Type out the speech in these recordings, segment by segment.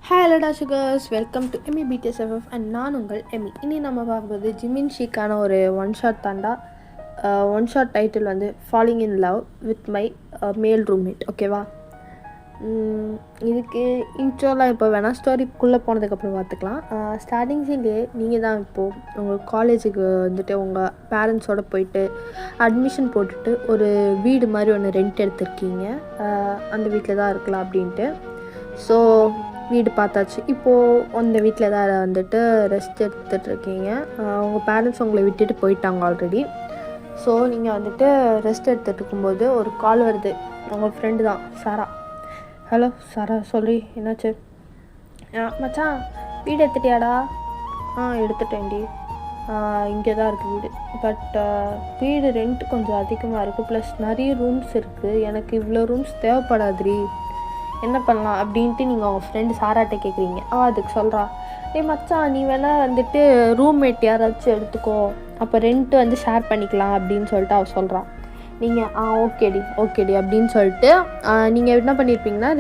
Hello டாஷுகர்ஸ், welcome to Amy BTS FF and நான் உங்கள் எமி. இனி நம்ம பார்க்கும்போது ஜிமின் ஷீக்கான ஒரு ஒன் ஷாட் தாண்டா. ஒன் ஷாட் டைட்டில் வந்து falling in love with my male roommate. ஓகேவா? இதுக்கு இன்ட்ரோலாம் இப்போ வேணால் ஸ்டோரிக்குள்ளே போனதுக்கப்புறம் பார்த்துக்கலாம். ஸ்டார்டிங் சீன்லேயே நீங்கள் தான் இப்போது உங்கள் காலேஜுக்கு வந்துட்டு உங்கள் பேரண்ட்ஸோடு போயிட்டு அட்மிஷன் போட்டுட்டு ஒரு வீடு மாதிரி ஒன்று ரெண்ட் எடுத்திருக்கீங்க. அந்த வீட்டில் தான் இருக்கலாம் அப்படின்ட்டு. ஸோ வீடு பார்த்தாச்சு. இப்போது அந்த வீட்டில் தான் வந்துட்டு ரெஸ்ட் எடுத்துகிட்ருக்கீங்க. உங்கள் பேரண்ட்ஸ் உங்களை விட்டுட்டு போயிட்டாங்க ஆல்ரெடி. ஸோ நீங்கள் வந்துட்டு ரெஸ்ட் எடுத்துகிட்டு இருக்கும்போது ஒரு கால் வருது. உங்கள் ஃப்ரெண்டு தான், சாரா. ஹலோ சாரா, சொல்லி என்னாச்சு? மச்சான், வீடு எடுத்துட்டியாடா? எடுத்துட்டேன்டி. இங்கே தான் இருக்குது வீடு. பட் வீடு ரெண்ட் கொஞ்சம் அதிகமாக இருக்குது, ப்ளஸ் நிறைய ரூம்ஸ் இருக்குது. எனக்கு இவ்வளோ ரூம்ஸ் தேவைப்படாதுரி, என்ன பண்ணலாம் அப்படின்ட்டு நீங்கள் உங்கள் ஃப்ரெண்டு சாராட்ட கேட்குறீங்க. அதுக்கு சொல்கிறா, மச்சான் நீ வேணால் வந்துட்டு ரூம்மேட் யாராச்சும் எடுத்துக்கோ, அப்போ ரெண்ட்டு வந்து ஷேர் பண்ணிக்கலாம் அப்படின்னு சொல்லிட்டு அவள் சொல்கிறான். நீங்கள் ஓகேடி அப்படின்னு சொல்லிட்டு நீங்கள் என்ன பண்ணியிருப்பீங்கன்னா,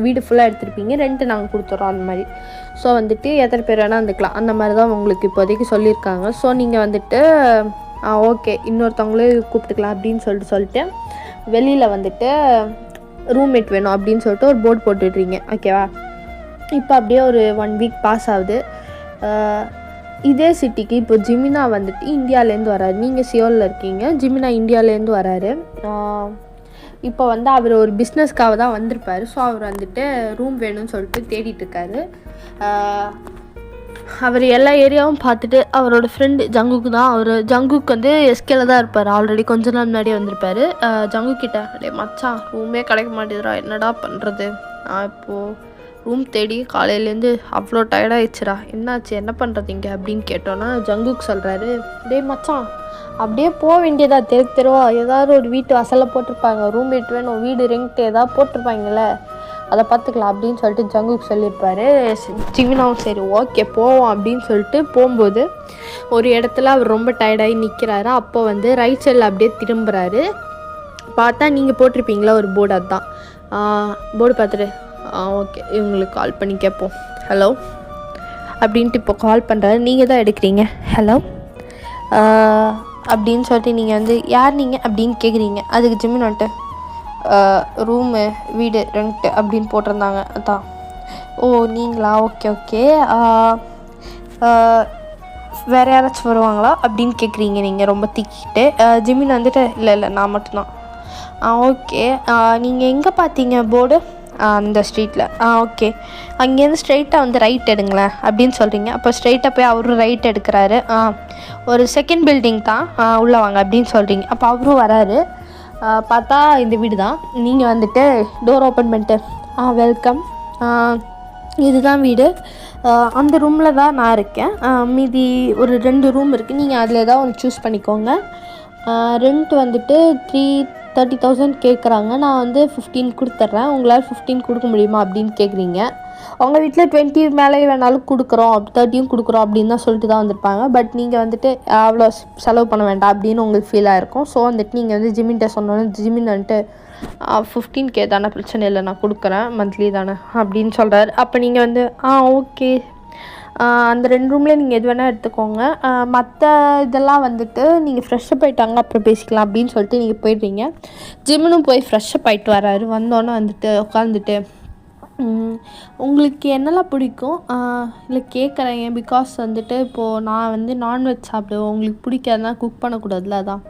வீடு ஃபுல்லாக எடுத்துருப்பீங்க, ரெண்ட்டு நாங்கள் கொடுத்துட்றோம் அந்த மாதிரி. ஸோ வந்துட்டு எத்தனை பேர் வேணால் வந்துக்கலாம், அந்த மாதிரி தான் உங்களுக்கு இப்போதைக்கு சொல்லியிருக்காங்க. ஸோ நீங்கள் வந்துட்டு ஓகே இன்னொருத்தவங்களே கூப்பிட்டுக்கலாம் அப்படின்னு சொல்லிட்டு வெளியில் வந்துட்டு ரூம்மேட் வேணும் அப்படின்னு சொல்லிட்டு ஒரு போர்டு போட்டுட்றீங்க. ஓகேவா? இப்போ அப்படியே ஒரு 1 வீக் பாஸ் ஆகுது. இதே சிட்டிக்கு இப்போ ஜிமினா வந்துட்டு இந்தியாவிலேருந்து வராரு. நீங்கள் சியோலில் இருக்கீங்க, ஜிமினா இந்தியாவிலேருந்து வராரு. இப்போ வந்து அவர் ஒரு பிஸ்னஸ்க்காக தான் வந்திருப்பார். ஸோ அவர் வந்துட்டு ரூம் வேணும்னு சொல்லிட்டு தேடிட்டுருக்காரு. அவர் எல்லா ஏரியாவும் பார்த்துட்டு அவரோட ஃப்ரெண்டு ஜங்குக்கு தான், ஜங்குக்கு வந்து எஸ்கேல தான் இருப்பார். ஆல்ரெடி கொஞ்ச நாள் முன்னாடியே வந்திருப்பார். ஜங்குக்கிட்ட, மச்சான் ரூமே கிடைக்க மாட்டேதுரா, என்னடா பண்ணுறது? இப்போது ரூம் தேடி காலையிலேருந்து அவ்வளோ டயர்டாகிடுச்சுரா, என்னாச்சு, என்ன பண்ணுறது இங்கே அப்படின்னு கேட்டோன்னா ஜங்குக்கு சொல்கிறாரு, மச்சான் அப்படியே போக வேண்டியதா, தெருவா ஏதாவது ஒரு வீட்டு வாசலில் போட்டிருப்பாங்க, ரூம்மேட் வேணும், வீடு ரெண்ட் ஏதாவது போட்டிருப்பாங்கள்ல, அதை பார்த்துக்கலாம் அப்படின்னு சொல்லிட்டு ஜங்குக்கு சொல்லியிருப்பார். ஜிமினாவும் சரி ஓகே போவோம் அப்படின்னு சொல்லிட்டு போகும்போது ஒரு இடத்துல அவர் ரொம்ப டயர்டாகி நிற்கிறாரு. அப்போ வந்து ரைட் சைடில் அப்படியே திரும்புகிறாரு. பார்த்தா நீங்கள் போட்டிருப்பீங்களா ஒரு போர்டு, அதுதான் போர்டு. பார்த்துட்டு ஓகே இவங்களுக்கு கால் பண்ணி கேட்போம், ஹலோ அப்படின்ட்டு இப்போ கால் பண்ணுறாரு. நீங்கள் தான் எடுக்கிறீங்க. ஹலோ அப்படின்னு சொல்லிட்டு நீங்கள் வந்து யார் நீங்கள் அப்படின்னு கேட்குறீங்க. அதுக்கு ஜிமின் வந்துட்டு ரூமு வீடு ரெண்ட்டு அப்படின்னு போட்டிருந்தாங்க, அதான். ஓ நீங்களா, ஓகே வேறு யாராச்சும் வருவாங்களா அப்படின்னு கேட்குறீங்க நீங்கள் ரொம்ப திக்கிட்டு. ஜிமின் வந்துட்டு இல்லை நான் மட்டும்தான். ஓகே நீங்கள் எங்கே பார்த்தீங்க போர்டு? அந்த ஸ்ட்ரீட்டில். ஓகே அங்கேருந்து ஸ்ட்ரைட்டாக வந்து ரைட் எடுங்களேன் அப்படின்னு சொல்கிறீங்க. அப்போ ஸ்ட்ரைட்டாக போய் அவரும் ரைட் எடுக்கிறாரு. ஒரு செகண்ட் பில்டிங் தான், உள்ளே வாங்க அப்படின்னு சொல்கிறீங்க. அப்போ அவரும் வராரு. பார்த்தா இந்த வீடு தான். நீங்கள் வந்துட்டு டோர் ஓப்பன் பண்ணிட்டு வெல்கம், இதுதான் வீடு, அந்த ரூமில் தான் நான் இருக்கேன், மீதி ஒரு 2 ரூம் இருக்குது, நீங்கள் அதில் ஏதாவது ஒன்று சூஸ் பண்ணிக்கோங்க. ரெண்ட் வந்துட்டு 30,000 கேட்குறாங்க, நான் வந்து 15 கொடுத்துட்றேன், உங்களால் 15 கொடுக்க முடியுமா அப்படின்னு கேட்குறீங்க. உங்கள் வீட்டில் 20 மேலே வேணாலும் கொடுக்குறோம், 30 கொடுக்குறோம் அப்படின்னு தான் சொல்லிட்டு தான் வந்திருப்பாங்க. பட் நீங்கள் வந்துட்டு அவ்வளோ செலவு பண்ண வேண்டாம் அப்படின்னு உங்களுக்கு ஃபீலாக இருக்கும். ஸோ வந்துட்டு நீங்கள் வந்து ஜிமின்கிட்ட சொன்னோன்னே ஜிமின் வந்துட்டு 15K தானே, பிரச்சனை இல்லை, நான் கொடுக்குறேன், மந்த்லி தானே அப்படின்னு சொல்கிறாரு. அப்போ நீங்கள் வந்து ஓகே அந்த 2 ரூமில் நீங்கள் எது வேணால் எடுத்துக்கோங்க, மற்ற இதெல்லாம் வந்துட்டு நீங்கள் ஃப்ரெஷ்ஷப் ஆகிட்டாங்க அப்புறம் பேசிக்கலாம் அப்படின்னு சொல்லிட்டு நீங்கள் போயிடுறீங்க. ஜிம்முனும் போய் ஃப்ரெஷ்ஷப் ஆகிட்டு வராரு. வந்தோன்னே வந்துட்டு உட்காந்துட்டு உங்களுக்கு என்னெல்லாம் பிடிக்கும் இல்லை கேட்குறேன். பிகாஸ் வந்துட்டு இப்போது நான் வந்து நான்வெஜ் சாப்பிடுவேன், உங்களுக்கு பிடிக்காதுன்னா குக் பண்ணக்கூடாதுல, அதான்.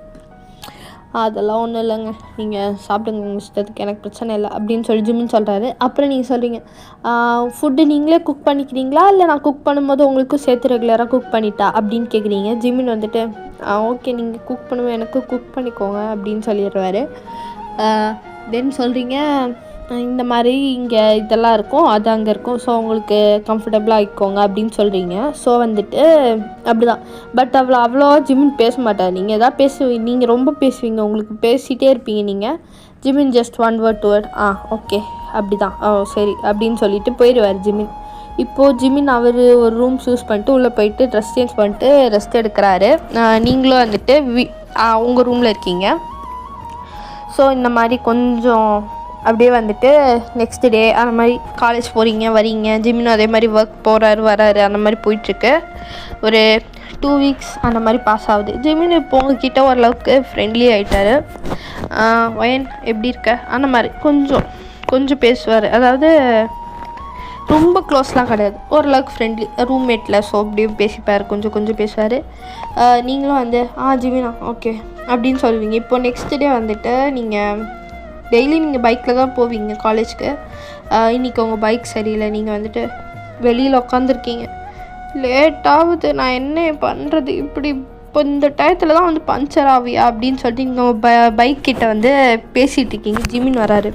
அதெல்லாம் ஒன்றும் இல்லைங்க, நீங்கள் சாப்பிடுங்க உங்கள் இஷ்டத்துக்கு, எனக்கு பிரச்சனை இல்லை அப்படின்னு சொல்லி ஜிம்மின்னு சொல்கிறாரு. அப்புறம் நீங்கள் சொல்கிறீங்க, ஃபுட்டு நீங்களே குக் பண்ணிக்கிறீங்களா இல்லை நான் குக் பண்ணும்போது உங்களுக்கும் சேர்த்து ரெகுலராக குக் பண்ணிட்டா அப்படின்னு கேட்குறீங்க. ஜிம்மின் வந்துட்டு ஓகே நீங்கள் குக் பண்ணுவேன், எனக்கு குக் பண்ணிக்கோங்க அப்படின்னு சொல்லிடுவார். தென் சொல்கிறீங்க, இந்த மாதிரி இங்கே இதெல்லாம் இருக்கும், அது அங்கே இருக்கும், ஸோ உங்களுக்கு கம்ஃபர்டபுளாக ஆகிக்கோங்க அப்படின்னு சொல்கிறீங்க. ஸோ வந்துட்டு அப்படி தான். பட் அவ்வளோ ஜிமின் பேச மாட்டார். நீங்கள் எதாவது நீங்கள் ரொம்ப பேசுவீங்க, உங்களுக்கு பேசிகிட்டே இருப்பீங்க நீங்கள். Jimin just 1 word 2 word okay அப்படி தான், சரி அப்படின்னு சொல்லிட்டு போயிடுவார் ஜிமின். இப்போது ஜிமின் அவர் ஒரு ரூம் சூஸ் பண்ணிட்டு உள்ளே போயிட்டு ட்ரெஸ் சேஞ்ச் பண்ணிட்டு ரெஸ்ட் எடுக்கிறாரு. நீங்களும் வந்துட்டு உங்கள் ரூமில் இருக்கீங்க. ஸோ இந்த மாதிரி கொஞ்சம் அப்படியே வந்துட்டு நெக்ஸ்ட் டே அந்த மாதிரி காலேஜ் போகிறீங்க வரீங்க. ஜிமினும் அதே மாதிரி ஒர்க் போகிறாரு வராரு அந்த மாதிரி போயிட்டுருக்கு. ஒரு 2 வீக்ஸ் அந்த மாதிரி பாஸ் ஆகுது. ஜிமின் இப்போ உங்ககிட்ட ஓரளவுக்கு ஃப்ரெண்ட்லி ஆகிட்டாரு. வயன் எப்படி இருக்க அந்த மாதிரி கொஞ்சம் பேசுவார். அதாவது ரொம்ப க்ளோஸ்லாம் கிடையாது, ஓரளவுக்கு ஃப்ரெண்ட்லி ரூம்மேட்டில். ஸோ அப்படியே பேசிப்பார், கொஞ்சம் பேசுவார். நீங்களும் வந்து ஜிமினா ஓகே அப்படின்னு சொல்லுவீங்க. இப்போ நெக்ஸ்ட் டே வந்துட்டு நீங்கள் டெய்லி நீங்கள் பைக்கில் தான் போவீங்க காலேஜுக்கு. இன்றைக்கி உங்கள் பைக் சரியில்லை, நீங்கள் வந்துட்டு வெளியில் உட்காந்துருக்கீங்க, லேட்டாகுது, நான் என்ன பண்ணுறது, இப்படி இப்போ இந்த டயத்தில் தான் வந்து பஞ்சர் ஆவியா அப்படின்னு சொல்லிட்டு நீங்கள் பைக் கிட்ட வந்து பேசிகிட்டு இருக்கீங்க. ஜிமின் வராரு.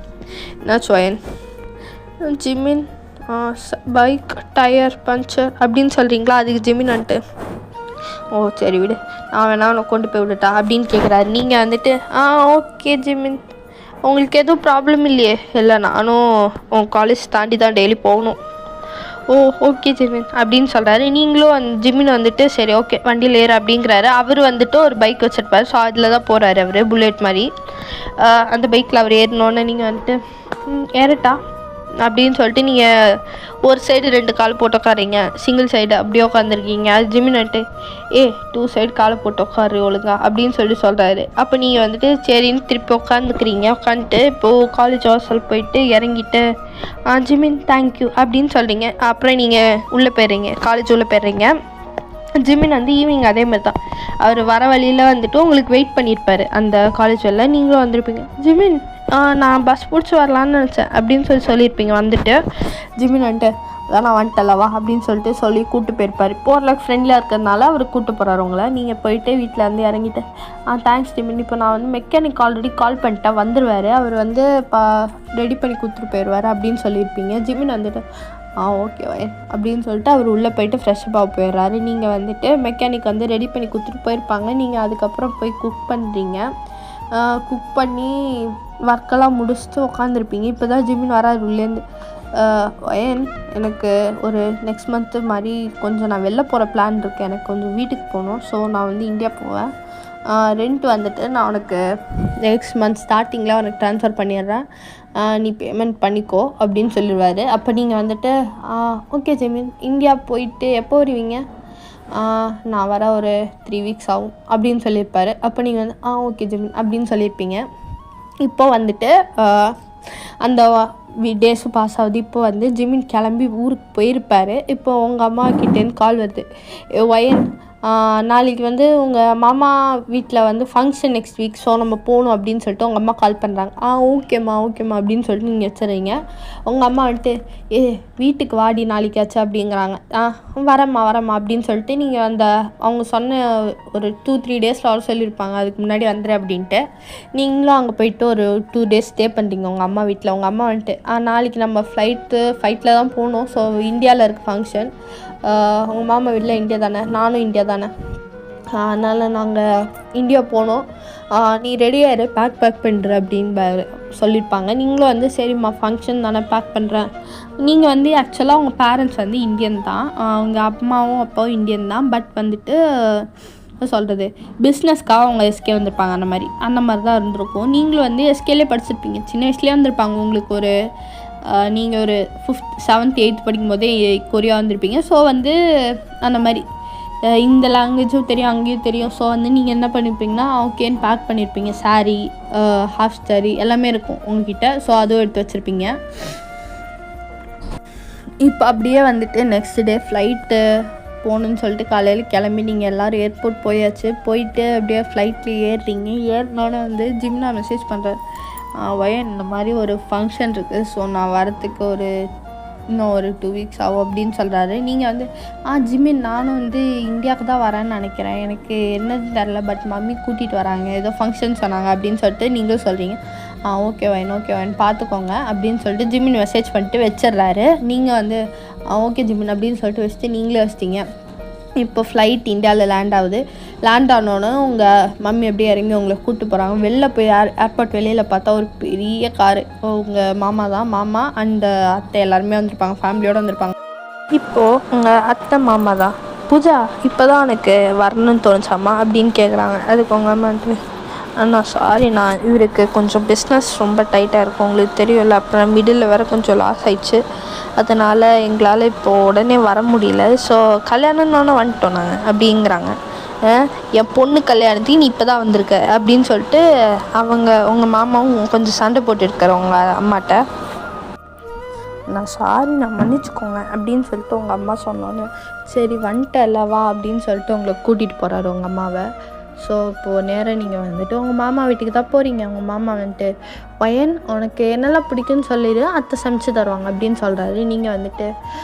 என்னாச்சு வயன்? ஜிமின் பைக் டயர் பஞ்சர் அப்படின்னு சொல்கிறீங்களா? அதுக்கு ஜிமின் வந்துட்டு ஓ சரி விடு, நான் வேணா உன்னை கொண்டு போய் விடட்டா அப்படின்னு கேட்குறாரு. நீங்கள் வந்துட்டு ஓகே ஜிமின், உங்களுக்கு எதுவும் ப்ராப்ளம் இல்லையே? இல்லை, நானும் உன் காலேஜ் தாண்டி தான் டெய்லி போகணும். ஓ ஓகே ஜிமின் அப்படின்னு சொல்கிறாரு. நீங்களும் ஜிமின் வந்துட்டு சரி ஓகே வண்டியில் ஏறு அப்படிங்கிறாரு. அவர் வந்துட்டு ஒரு பைக் வச்சுருப்பார். ஸோ அதில் தான் போகிறாரு அவர், புல்லட் மாதிரி. அந்த பைக்கில் அவர் ஏறினோன்னு நீங்கள் வந்துட்டு ஏறட்டா அப்படின்னு சொல்லிட்டு நீங்கள் ஒரு சைடு 2 கால் போட்டு உட்காரீங்க, சிங்கிள் சைடு அப்படியே உட்காந்துருக்கீங்க. அது ஜிமின் வந்துட்டு 2 சைடு காலை போட்டு உட்காரு ஒழுங்கா அப்படின்னு சொல்கிறாரு. அப்போ நீங்கள் வந்துட்டு சரின்னு திருப்பி உட்காந்துக்கிறீங்க. உட்காந்துட்டு இப்போது காலேஜ் ஹாஸ்டல் போயிட்டு இறங்கிட்டு ஜிமின் தேங்க்யூ அப்படின்னு சொல்கிறீங்க. அப்புறம் நீங்கள் உள்ளே போயிடுறீங்க, காலேஜ் உள்ளே போயிடுறீங்க. ஜிமின் வந்து ஈவினிங் அதே மாதிரி தான் அவர் வர வழியில் வந்துட்டு உங்களுக்கு வெயிட் பண்ணியிருப்பார் அந்த காலேஜ் வெளில. நீங்களும் வந்திருப்பீங்க. ஜிமின் நான் பஸ் பிடிச்சி வரலான்னு நினச்சேன் அப்படின்னு சொல்லியிருப்பீங்க. வந்துட்டு ஜிமின் வந்துட்டு அதான் நான் வந்துட்டல்லவா அப்படின்னு சொல்லி கூப்பிட்டு போயிருப்பார். இப்போ ஓரளவுக்கு ஃப்ரெண்ட்லியாக இருக்கிறதுனால அவர் கூப்பிட்டு போகிறாரு உங்களை. நீங்கள் போயிட்டு வீட்டில் வந்து இறங்கிட்டு தேங்க்ஸ் ஜிமின், இப்போ நான் வந்து மெக்கானிக் ஆல்ரெடி கால் பண்ணிட்டேன், வந்துடுவார், அவர் வந்து ரெடி பண்ணி கொடுத்துட்டு போயிடுவார் அப்படின்னு சொல்லியிருப்பீங்க. ஜிமின் வந்துட்டு ஓகே வயன் அப்படின்னு சொல்லிட்டு அவர் உள்ளே போயிட்டு ஃப்ரெஷ்ஷப்பாக போயிடுறாரு. நீங்கள் வந்துட்டு மெக்கானிக் வந்து ரெடி பண்ணி கொடுத்துட்டு போயிருப்பாங்க. நீங்கள் அதுக்கப்புறம் போய் குக் பண்ணுறீங்க. குக் பண்ணி ஒர்க்கெல்லாம் முடிச்சுட்டு உட்காந்துருப்பீங்க. இப்போ தான் ஜிமின் வராரு உள்ளேருந்து. வயன், எனக்கு ஒரு நெக்ஸ்ட் மந்த்து மாதிரி கொஞ்சம் நான் வெளில போகிற பிளான் இருக்குது, எனக்கு கொஞ்சம் வீட்டுக்கு போகணும். ஸோ நான் வந்து இந்தியா போவேன். ரெண்ட் வந்துட்டு நான் உனக்கு நெக்ஸ்ட் மந்த் ஸ்டார்டிங்கில் உனக்கு ட்ரான்ஸ்ஃபர் பண்ணிடுறேன், நீ பேமெண்ட் பண்ணிக்கோ அப்படின்னு சொல்லிடுவார். அப்போ நீங்கள் வந்துட்டு ஓகே ஜிமின், இந்தியா போயிட்டு எப்போ வருவீங்க? நான் வர ஒரு 3 வீக்ஸ் ஆகும் அப்படின்னு சொல்லியிருப்பார். அப்போ நீங்கள் வந்து ஓகே ஜிமின் அப்படின்னு சொல்லியிருப்பீங்க. இப்போ வந்துட்டு அந்த டேஸும் பாஸ் ஆகுது. இப்போ வந்து ஜிமின் கிளம்பி ஊருக்கு போயிருப்பார். இப்போ உங்கள் அம்மா கிட்டேருந்து கால் வருது. வயன், நாளைக்கு வந்து உங்கள் மாமா வீட்டில் வந்து ஃபங்க்ஷன் நெக்ஸ்ட் வீக், ஸோ நம்ம போகணும் அப்படின்னு சொல்லிட்டு உங்கள் அம்மா கால் பண்ணுறாங்க. ஓகேம்மா அப்படின்னு சொல்லிட்டு நீங்கள் வச்சுறீங்க. உங்கள் அம்மா வந்துட்டு வீட்டுக்கு வாடி நாளைக்காச்சு அப்படிங்கிறாங்க. வரேம்மா அப்படின்னு சொல்லிட்டு நீங்கள் அவங்க சொன்ன ஒரு 2-3 டேஸில் அவர் சொல்லியிருப்பாங்க அதுக்கு முன்னாடி வந்துடுறேன் அப்படின்ட்டு. நீங்களும் அங்கே போயிட்டு ஒரு 2 டேஸ் ஸ்டே பண்ணுறீங்க உங்கள் அம்மா வீட்டில். உங்கள் அம்மா வந்துட்டு நாளைக்கு நம்ம ஃப்ளைட்டில் தான் போகணும், ஸோ இந்தியாவில் இருக்குது ஃபங்க்ஷன். உங்கள் மாமா வீட்டில் இந்தியா தானே, நானும் இந்தியா தானே, அதனால் நாங்கள் இந்தியா போனோம், நீ ரெடியாகிரு, பேக் பண்ணுற அப்படின்னு சொல்லியிருப்பாங்க. நீங்களும் வந்து சரிம்மா ஃபங்க்ஷன் தானே பேக் பண்ணுறேன். நீங்கள் வந்து ஆக்சுவலாக உங்கள் பேரண்ட்ஸ் வந்து இந்தியன் தான், அவங்க அம்மாவும் அப்பாவும் இந்தியன் தான். பட் வந்துட்டு சொல்கிறது பிஸ்னஸ்க்காக அவங்க எஸ்கே வந்திருப்பாங்க. அந்த மாதிரி தான் இருந்திருக்கும். நீங்களும் வந்து எஸ்கேலே படிச்சிருப்பீங்க, சின்ன வயசுலேயே வந்திருப்பாங்க. உங்களுக்கு ஒரு நீங்கள் ஒரு 5th 7th 8th படிக்கும் போதே கொரியா வந்திருப்பீங்க. ஸோ வந்து அந்த மாதிரி இந்த லாங்குவேஜும் தெரியும், அங்கேயும் தெரியும். ஸோ வந்து நீங்கள் என்ன பண்ணியிருப்பீங்கன்னா ஓகேன்னு பேக் பண்ணியிருப்பீங்க. சாரீ, ஹாஃப் சாரீ எல்லாமே இருக்கும் உங்ககிட்ட. ஸோ அதுவும் எடுத்து வச்சுருப்பீங்க. இப்போ அப்படியே வந்துட்டு நெக்ஸ்ட் டே ஃப்ளைட்டு போகணுன்னு சொல்லிட்டு காலையில் கிளம்பி நீங்கள் எல்லோரும் ஏர்போர்ட் போயாச்சு. போயிட்டு அப்படியே ஃப்ளைட்டில் ஏறுறீங்க. ஏறினோன்னே வந்து ஜிம்னா மெசேஜ் பண்ணுறாரு. வயன், இந்த மாதிரி ஒரு ஃபங்க்ஷன் இருக்குது, ஸோ நான் வரத்துக்கு இன்னும் ஒரு 2 வீக்ஸ் ஆகும் அப்படின்னு சொல்கிறாரு. நீங்கள் வந்து ஜிமின், நானும் வந்து இந்தியாவுக்கு தான் வரேன்னு நினைக்கிறேன், எனக்கு என்னது தெரில, பட் மம்மி கூட்டிகிட்டு வராங்க, ஏதோ ஃபங்க்ஷன் சொன்னாங்க அப்படின்னு சொல்லிட்டு நீங்களும் சொல்கிறீங்க. ஓகே வயன் பார்த்துக்கோங்க அப்படின்னு சொல்லிட்டு ஜிமின் மெசேஜ் பண்ணிட்டு வச்சிடுறாரு. நீங்கள் வந்து ஓகே ஜிமின் அப்படின்னு சொல்லிட்டு வச்சுட்டு நீங்களே வச்சிட்டிங்க. இப்போ ஃப்ளைட் இந்தியாவில் லேண்ட் ஆகுது. லேண்ட் ஆனோன்னு உங்கள் மம்மி அப்படியே இறங்கி உங்களை கூப்பிட்டு போகிறாங்க. வெளில போய் ஏர்போர்ட் வெளியில் பார்த்தா ஒரு பெரிய காரு. உங்கள் மாமா அண்ட் அத்தை எல்லாருமே வந்திருப்பாங்க, ஃபேமிலியோடு வந்திருப்பாங்க. இப்போது உங்கள் அத்தை மாமா தான், பூஜா இப்போ தான் எனக்கு வரணும்னு தோணுச்சாம்மா அப்படின்னு கேட்குறாங்க. அதுக்கு உங்கள் அம்மா வந்துட்டு அண்ணா சாரிண்ணா, இவருக்கு கொஞ்சம் பிஸ்னஸ் ரொம்ப டைட்டாக இருக்கும், உங்களுக்கு தெரியும்ல. அப்புறம் மிடில் வேறு கொஞ்சம் லாஸ் ஆயிடுச்சு, அதனால் எங்களால் இப்போது உடனே வர முடியல. ஸோ கல்யாணம்னு வந்துட்டோம் நாங்கள் அப்படிங்கிறாங்க. என் பொண்ணு கல்யாணத்துக்கு நீ இப்போ தான் வந்திருக்க அப்படின்னு சொல்லிட்டு உங்கள் மாமாவும் கொஞ்சம் சண்டை போட்டுருக்காரு உங்கள் அம்மாட்ட. நான் சாரி, நான் மன்னிச்சுக்கோங்க அப்படின்னு சொல்லிட்டு உங்கள் அம்மா சொன்னோன்னு, சரி வந்துட்டல வா அப்படின்னு சொல்லிட்டு உங்களை கூட்டிகிட்டு போகிறாரு உங்கள் அம்மாவை. ஸோ இப்போது நேராக நீங்கள் வந்துட்டு உங்கள் மாமா வீட்டுக்கு தான் போகிறீங்க. உங்கள் மாமா வந்துட்டு, பையன் உனக்கு என்னெல்லாம் பிடிக்குன்னு சொல்லிடு, அத்தை சமைச்சு தருவாங்க அப்படின்னு சொல்கிறாரு. நீங்கள் வந்துட்டு,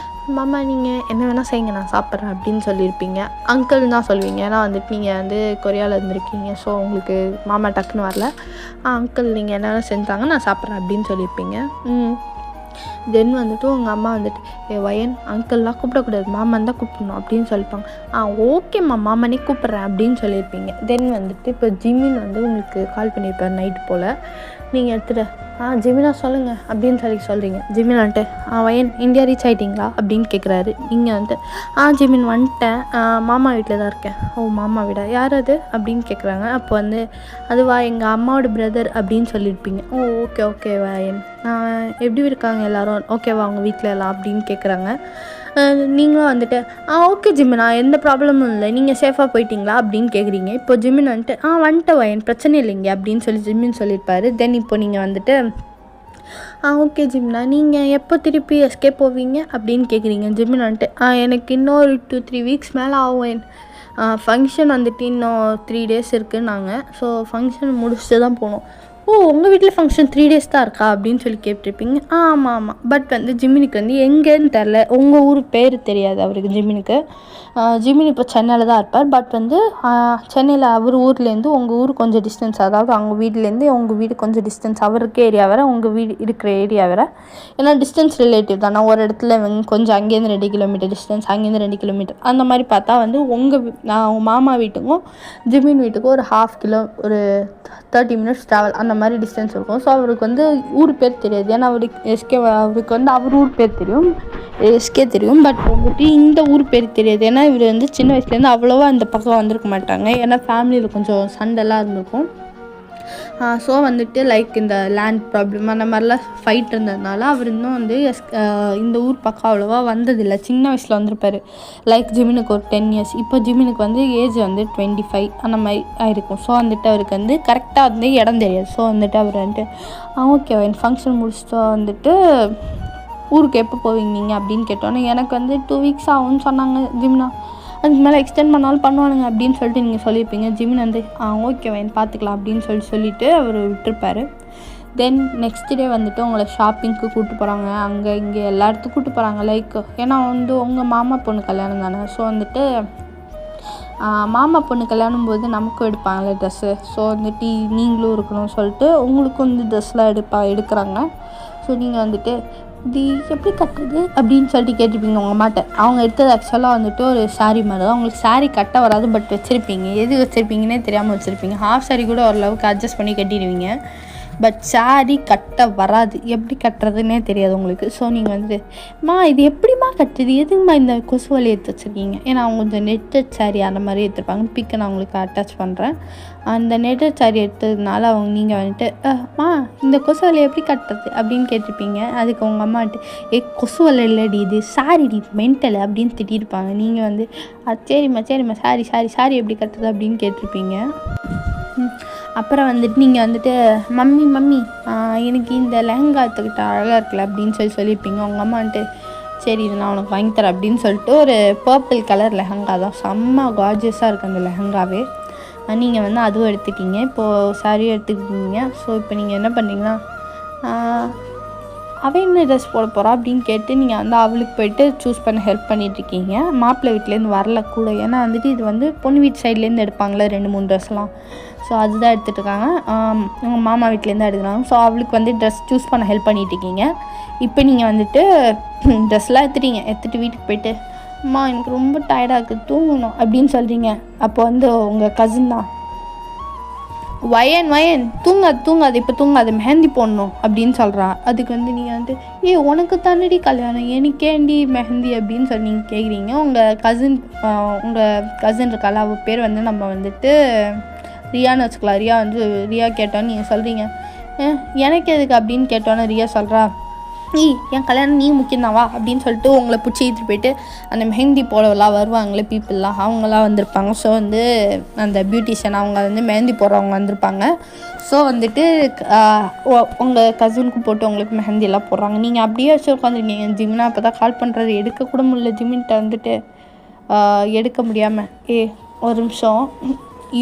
மாமா நீங்கள் என்ன வேணால் செய்யுங்க நான் சாப்பிட்றேன் அப்படின்னு சொல்லியிருப்பீங்க. அங்கிள் தான் சொல்லுவீங்க, ஏன்னா வந்துட்டு நீங்கள் வந்து கொரியாவில் இருந்திருக்கீங்க. ஸோ உங்களுக்கு மாமா டக்குன்னு வரல. அங்கிள் நீங்கள் என்ன வேணால் செஞ்சாங்க நான் சாப்பிட்றேன் அப்படின்னு சொல்லியிருப்பீங்க. தென் வந்துட்டு உங்கள் அம்மா வந்துட்டு, வயன் அங்கிள்லாம் கூப்பிடக்கூடாது, மாமன் தான் கூப்பிடணும் அப்படின்னு சொல்லிப்பாங்க. ஓகேம்மா மாமனே கூப்பிட்றேன் அப்படின்னு சொல்லியிருப்பீங்க. தென் வந்துட்டு இப்போ ஜிமின் வந்து உங்களுக்கு கால் பண்ணியிருப்பார் நைட்டு போல். நீங்கள் எடுத்துகிட்டு, ஜிமினா சொல்லுங்கள் அப்படின்னு சொல்கிறீங்க. ஜிமின் வந்துட்டு, வயன் இந்தியா ரீச் ஆகிட்டிங்களா அப்படின்னு கேட்குறாரு. நீங்கள் வந்துட்டு, ஜிமின் வந்துட்டேன், மாமா வீட்டில் தான் இருக்கேன். ஓ மாமா வீடா, யார் அது அப்படின்னு கேட்குறாங்க. அப்போ வந்து, அதுவா எங்கள் அம்மாவோட பிரதர் அப்படின்னு சொல்லியிருப்பீங்க. ஓ ஓகே ஓகே வயன், எப்படி இருக்காங்க எல்லோரும், ஓகேவா அவங்க வீட்டில் எல்லாம் அப்படின்னு கேட்குறாங்க. நீங்களும் வந்துட்டு, ஓகே ஜிமினா எந்த ப்ராப்ளமும் இல்லை, நீங்கள் சேஃபாக போயிட்டீங்களா அப்படின்னு கேட்குறீங்க. இப்போ ஜிமின் வந்துட்டு, வந்துட்டேன் வயன் பிரச்சனை இல்லைங்க அப்படின்னு சொல்லி ஜிமின் சொல்லியிருப்பாரு. தென் இப்போ நீங்கள் வந்துட்டு, ஓகே ஜிமினா நீங்கள் எப்போ திருப்பி எஸ்கேப் போவீங்க அப்படின்னு கேட்குறீங்க. ஜிமின் வந்துட்டு, எனக்கு இன்னொரு 2-3 வீக்ஸ் மேலே ஆகும், ஃபங்க்ஷன் வந்துட்டு இன்னும் 3 days இருக்குன்னாங்க. ஸோ ஃபங்க்ஷன் முடிச்சுட்டு தான் போகணும். ஓ உங்கள் வீட்டில் ஃபங்க்ஷன் 3 days தான் இருக்கா அப்படின்னு சொல்லி கேட்டிருப்பீங்க. ஆமாம் ஆமாம். பட் வந்து ஜிமினுக்கு வந்து எங்கேன்னு தெரில, உங்கள் ஊர் பேர் தெரியாது அவருக்கு ஜிமினுக்கு. ஜிமின் இப்போ சென்னையில் தான் இருப்பார். பட் வந்து சென்னையில் அவர் ஊர்லேருந்து உங்கள் ஊர் கொஞ்சம் டிஸ்டன்ஸ், அதாவது அவங்க வீட்லேருந்து உங்கள் வீடு கொஞ்சம் டிஸ்டன்ஸ், அவருக்கு ஏரியா வேறு உங்கள் வீடு இருக்கிற ஏரியா வேறு. ஏன்னா டிஸ்டன்ஸ் ரிலேட்டிவ் தான். நான் ஒரு இடத்துல கொஞ்சம் அங்கேருந்து 2 kilometer டிஸ்டன்ஸ், அங்கேருந்து 2 kilometer அந்த மாதிரி பார்த்தா வந்து உங்கள் மாமா வீட்டுக்கும் ஜிமின் வீட்டுக்கும் ஒரு 1/2 kilo, ஒரு 30 minutes ட்ராவல் அந்த மாதிரி டிஸ்டன்ஸ் இருக்கும். ஸோ அவருக்கு வந்து ஊர் பேர் தெரியாது. ஏன்னா அவருக்கு வந்து அவர் ஊர் பேர் தெரியும், எஸ்கே தெரியும். பட் வந்துட்டு இந்த ஊர் பேர் தெரியாது. ஏன்னா இவர் வந்து சின்ன வயசுலேருந்து அவ்வளோவா அந்த பக்கம் வந்திருக்க மாட்டாங்க. ஏன்னா ஃபேமிலியில் கொஞ்சம் சண்டைலாம் இருந்திருக்கும். ஸோ வந்துட்டு லைக் இந்த லேண்ட் ப்ராப்ளம் அந்த மாதிரிலாம் ஃபைட் இருந்ததுனால அவர் இன்னும் வந்து இந்த ஊர் பக்கம் அவ்வளோவா வந்ததில்லை. சின்ன வயசில் வந்திருப்பார். லைக் ஜிமினுக்கு ஒரு 10 years, இப்போ ஜிமினுக்கு வந்து ஏஜ் வந்து 25 அந்த மாதிரி ஆயிருக்கும். ஸோ வந்துட்டு அவருக்கு வந்து கரெக்டாக வந்து இடம் தெரியாது. ஸோ வந்துட்டு அவர் வந்துட்டு, ஓகே என் ஃபங்க்ஷன் முடிச்சுட்டு வந்துட்டு ஊருக்கு எப்போ போவீங்க நீங்கள் அப்படின்னு கேட்டோன்னே, எனக்கு வந்து 2 weeks ஆகும்னு சொன்னாங்க ஜிமினா, அதுக்கு மேலே எக்ஸ்டெண்ட் பண்ணாலும் பண்ணுவானுங்க அப்படின்னு சொல்லிட்டு நீங்கள் சொல்லியிருப்பீங்க. ஜிமின் வந்து ஓகே வைன் பார்த்துக்கலாம் அப்படின்னு சொல்லிட்டு அவர் விட்டுருப்பார். தென் நெக்ஸ்ட் டே வந்துட்டு உங்களை ஷாப்பிங்க்கு கூப்பிட்டு போகிறாங்க, அங்கே இங்கே எல்லா இடத்துக்கும் கூப்பிட்டு போகிறாங்க. லைக் ஏன்னா வந்து உங்கள் மாமா பொண்ணு கல்யாணம் தானே. ஸோ வந்துட்டு மாமா பொண்ணு கல்யாணம் போது நமக்கும் எடுப்பாங்கள்ல ட்ரெஸ்ஸு. ஸோ வந்துட்டு நீங்களும் இருக்கணும்னு சொல்லிட்டு உங்களுக்கும் வந்து ட்ரெஸ்லாம் எடுக்கிறாங்க. ஸோ நீங்கள் வந்துட்டு இது எப்படி கட்டுறது அப்படின்னு சொல்லிட்டு கேட்டிருப்பீங்க உங்கள் அம்மாட்ட. அவங்க எடுத்தது ஆக்சுவலாக வந்துட்டு ஒரு சாரீ மாதிரி தான். உங்களுக்கு சாரீ கட்ட வராது, பட் வச்சுருப்பீங்க. எது வச்சுருப்பீங்கன்னே தெரியாமல் வச்சுருப்பீங்க. ஹாஃப் சாரீ கூட ஓரளவுக்கு அட்ஜஸ்ட் பண்ணி கட்டிடுவீங்க. பட் சாரீ கட்ட வராது, எப்படி கட்டுறதுன்னே தெரியாது உங்களுக்கு. ஸோ நீங்கள் வந்துட்டு, இது எப்படிமா கட்டுறது, எதுக்குமா இந்த கொசு வலி எடுத்து வச்சுருக்கீங்க. ஏன்னா அவங்க கொஞ்சம் நெட்டட் சாரீ அந்த மாதிரி எடுத்துருப்பாங்க. பிக்கை நான் உங்களுக்கு அட்டாச் பண்ணுறேன். அந்த நெட்டட் சாரீ எடுத்ததுனால நீங்கள் வந்துட்டு, இந்த கொசு வலையை எப்படி கட்டுறது அப்படின்னு கேட்டிருப்பீங்க. அதுக்கு உங்கள் அம்மா வந்துட்டு, கொசு வலை இல்லடி இது சாரி டி மென்டல் அப்படின்னு திட்டிருப்பாங்க. நீங்கள் வந்து சரிம்மா சாரி எப்படி கட்டுறது அப்படின்னு கேட்டிருப்பீங்க. அப்புறம் வந்துட்டு நீங்கள் வந்துட்டு, மம்மி எனக்கு இந்த லெஹங்கா எடுத்துக்கிட்ட அழகாக இருக்குல்ல அப்படின்னு சொல்லியிருப்பீங்க. உங்கள் அம்மா வந்துட்டு, சரி இது நான் உனக்கு வாங்கி தரேன் அப்படின்னு சொல்லிட்டு ஒரு பர்பிள் கலர் லெஹங்கா தான், செம்ம கார்ஜியஸாக இருக்குது அந்த லெஹங்காவே. நீங்கள் வந்து அதுவும் எடுத்துக்கிங்க. இப்போது சாரியும் எடுத்துக்கிட்டீங்க. ஸோ இப்போ நீங்கள் என்ன பண்ணுறீங்கன்னா, அவள் என்ன ட்ரெஸ் போட போகிறா அப்படின்னு கேட்டு நீங்கள் வந்து அவளுக்கு போய்ட்டு சூஸ் பண்ண ஹெல்ப் பண்ணிகிட்ருக்கீங்க. மாப்பிள்ளை வீட்டிலேருந்து வரல கூட, ஏன்னா வந்துட்டு இது வந்து பொண்ணு வீட்டு சைட்லேருந்து எடுப்பாங்களே 2-3 ட்ரெஸ்லாம். ஸோ அதுதான் எடுத்துகிட்டு இருக்காங்க. உங்கள் மாமா வீட்டிலேருந்து எடுக்கிறாங்க. ஸோ அவளுக்கு வந்து ட்ரெஸ் சூஸ் பண்ண ஹெல்ப் பண்ணிகிட்ருக்கீங்க. இப்போ நீங்கள் வந்துட்டு ட்ரெஸ்லாம் எடுத்துகிட்டு வீட்டுக்கு போய்ட்டு, எனக்கு ரொம்ப டயர்டாக இருக்குது தூங்கணும் அப்படின்னு சொல்கிறீங்க. அப்போ வந்து உங்கள் கசின் தான், வயன் தூங்காது இப்போ தூங்காது, மெஹந்தி போடணும் அப்படின்னு சொல்கிறா. அதுக்கு வந்து நீங்கள் வந்து, உனக்கு தானடி கல்யாணம் எனக்கேண்டி மெஹந்தி அப்படின்னு சொல்லி நீங்கள் கேட்குறீங்க. உங்கள் கசின் இருக்கால, அவள் பேர் வந்து நம்ம வந்துட்டு ரியான்னு வச்சுக்கலாம். ரியா கேட்டோன்னு நீங்கள் சொல்கிறீங்க எனக்கு எதுக்கு அப்படின்னு கேட்டோன்னே ரியா சொல்கிறா, என் கல்யாணம் நீ முக்கியம்தாவா அப்படின்னு சொல்லிட்டு உங்களை பிடிச்சி ஏற்றிட்டு போயிட்டு அந்த மெஹந்தி போடலாம் வருவாங்களே பீப்புளெலாம் அவங்களாம் வந்திருப்பாங்க. ஸோ வந்து அந்த பியூட்டிஷியன் அவங்க வந்து மெஹந்தி போடுறவங்க வந்திருப்பாங்க. ஸோ வந்துட்டு உங்கள் கசினுக்கு போட்டு உங்களுக்கு மெஹந்தியெல்லாம் போடுறாங்க. நீங்கள் அப்படியே வச்சு உட்காந்துருக்கீங்க. ஜிமினா அப்போ தான் கால் பண்ணுறாரு, எடுக்க கூட முடியல. ஜிமின்கிட்ட வந்துட்டு எடுக்க முடியாமல் ஒரு நிமிஷம்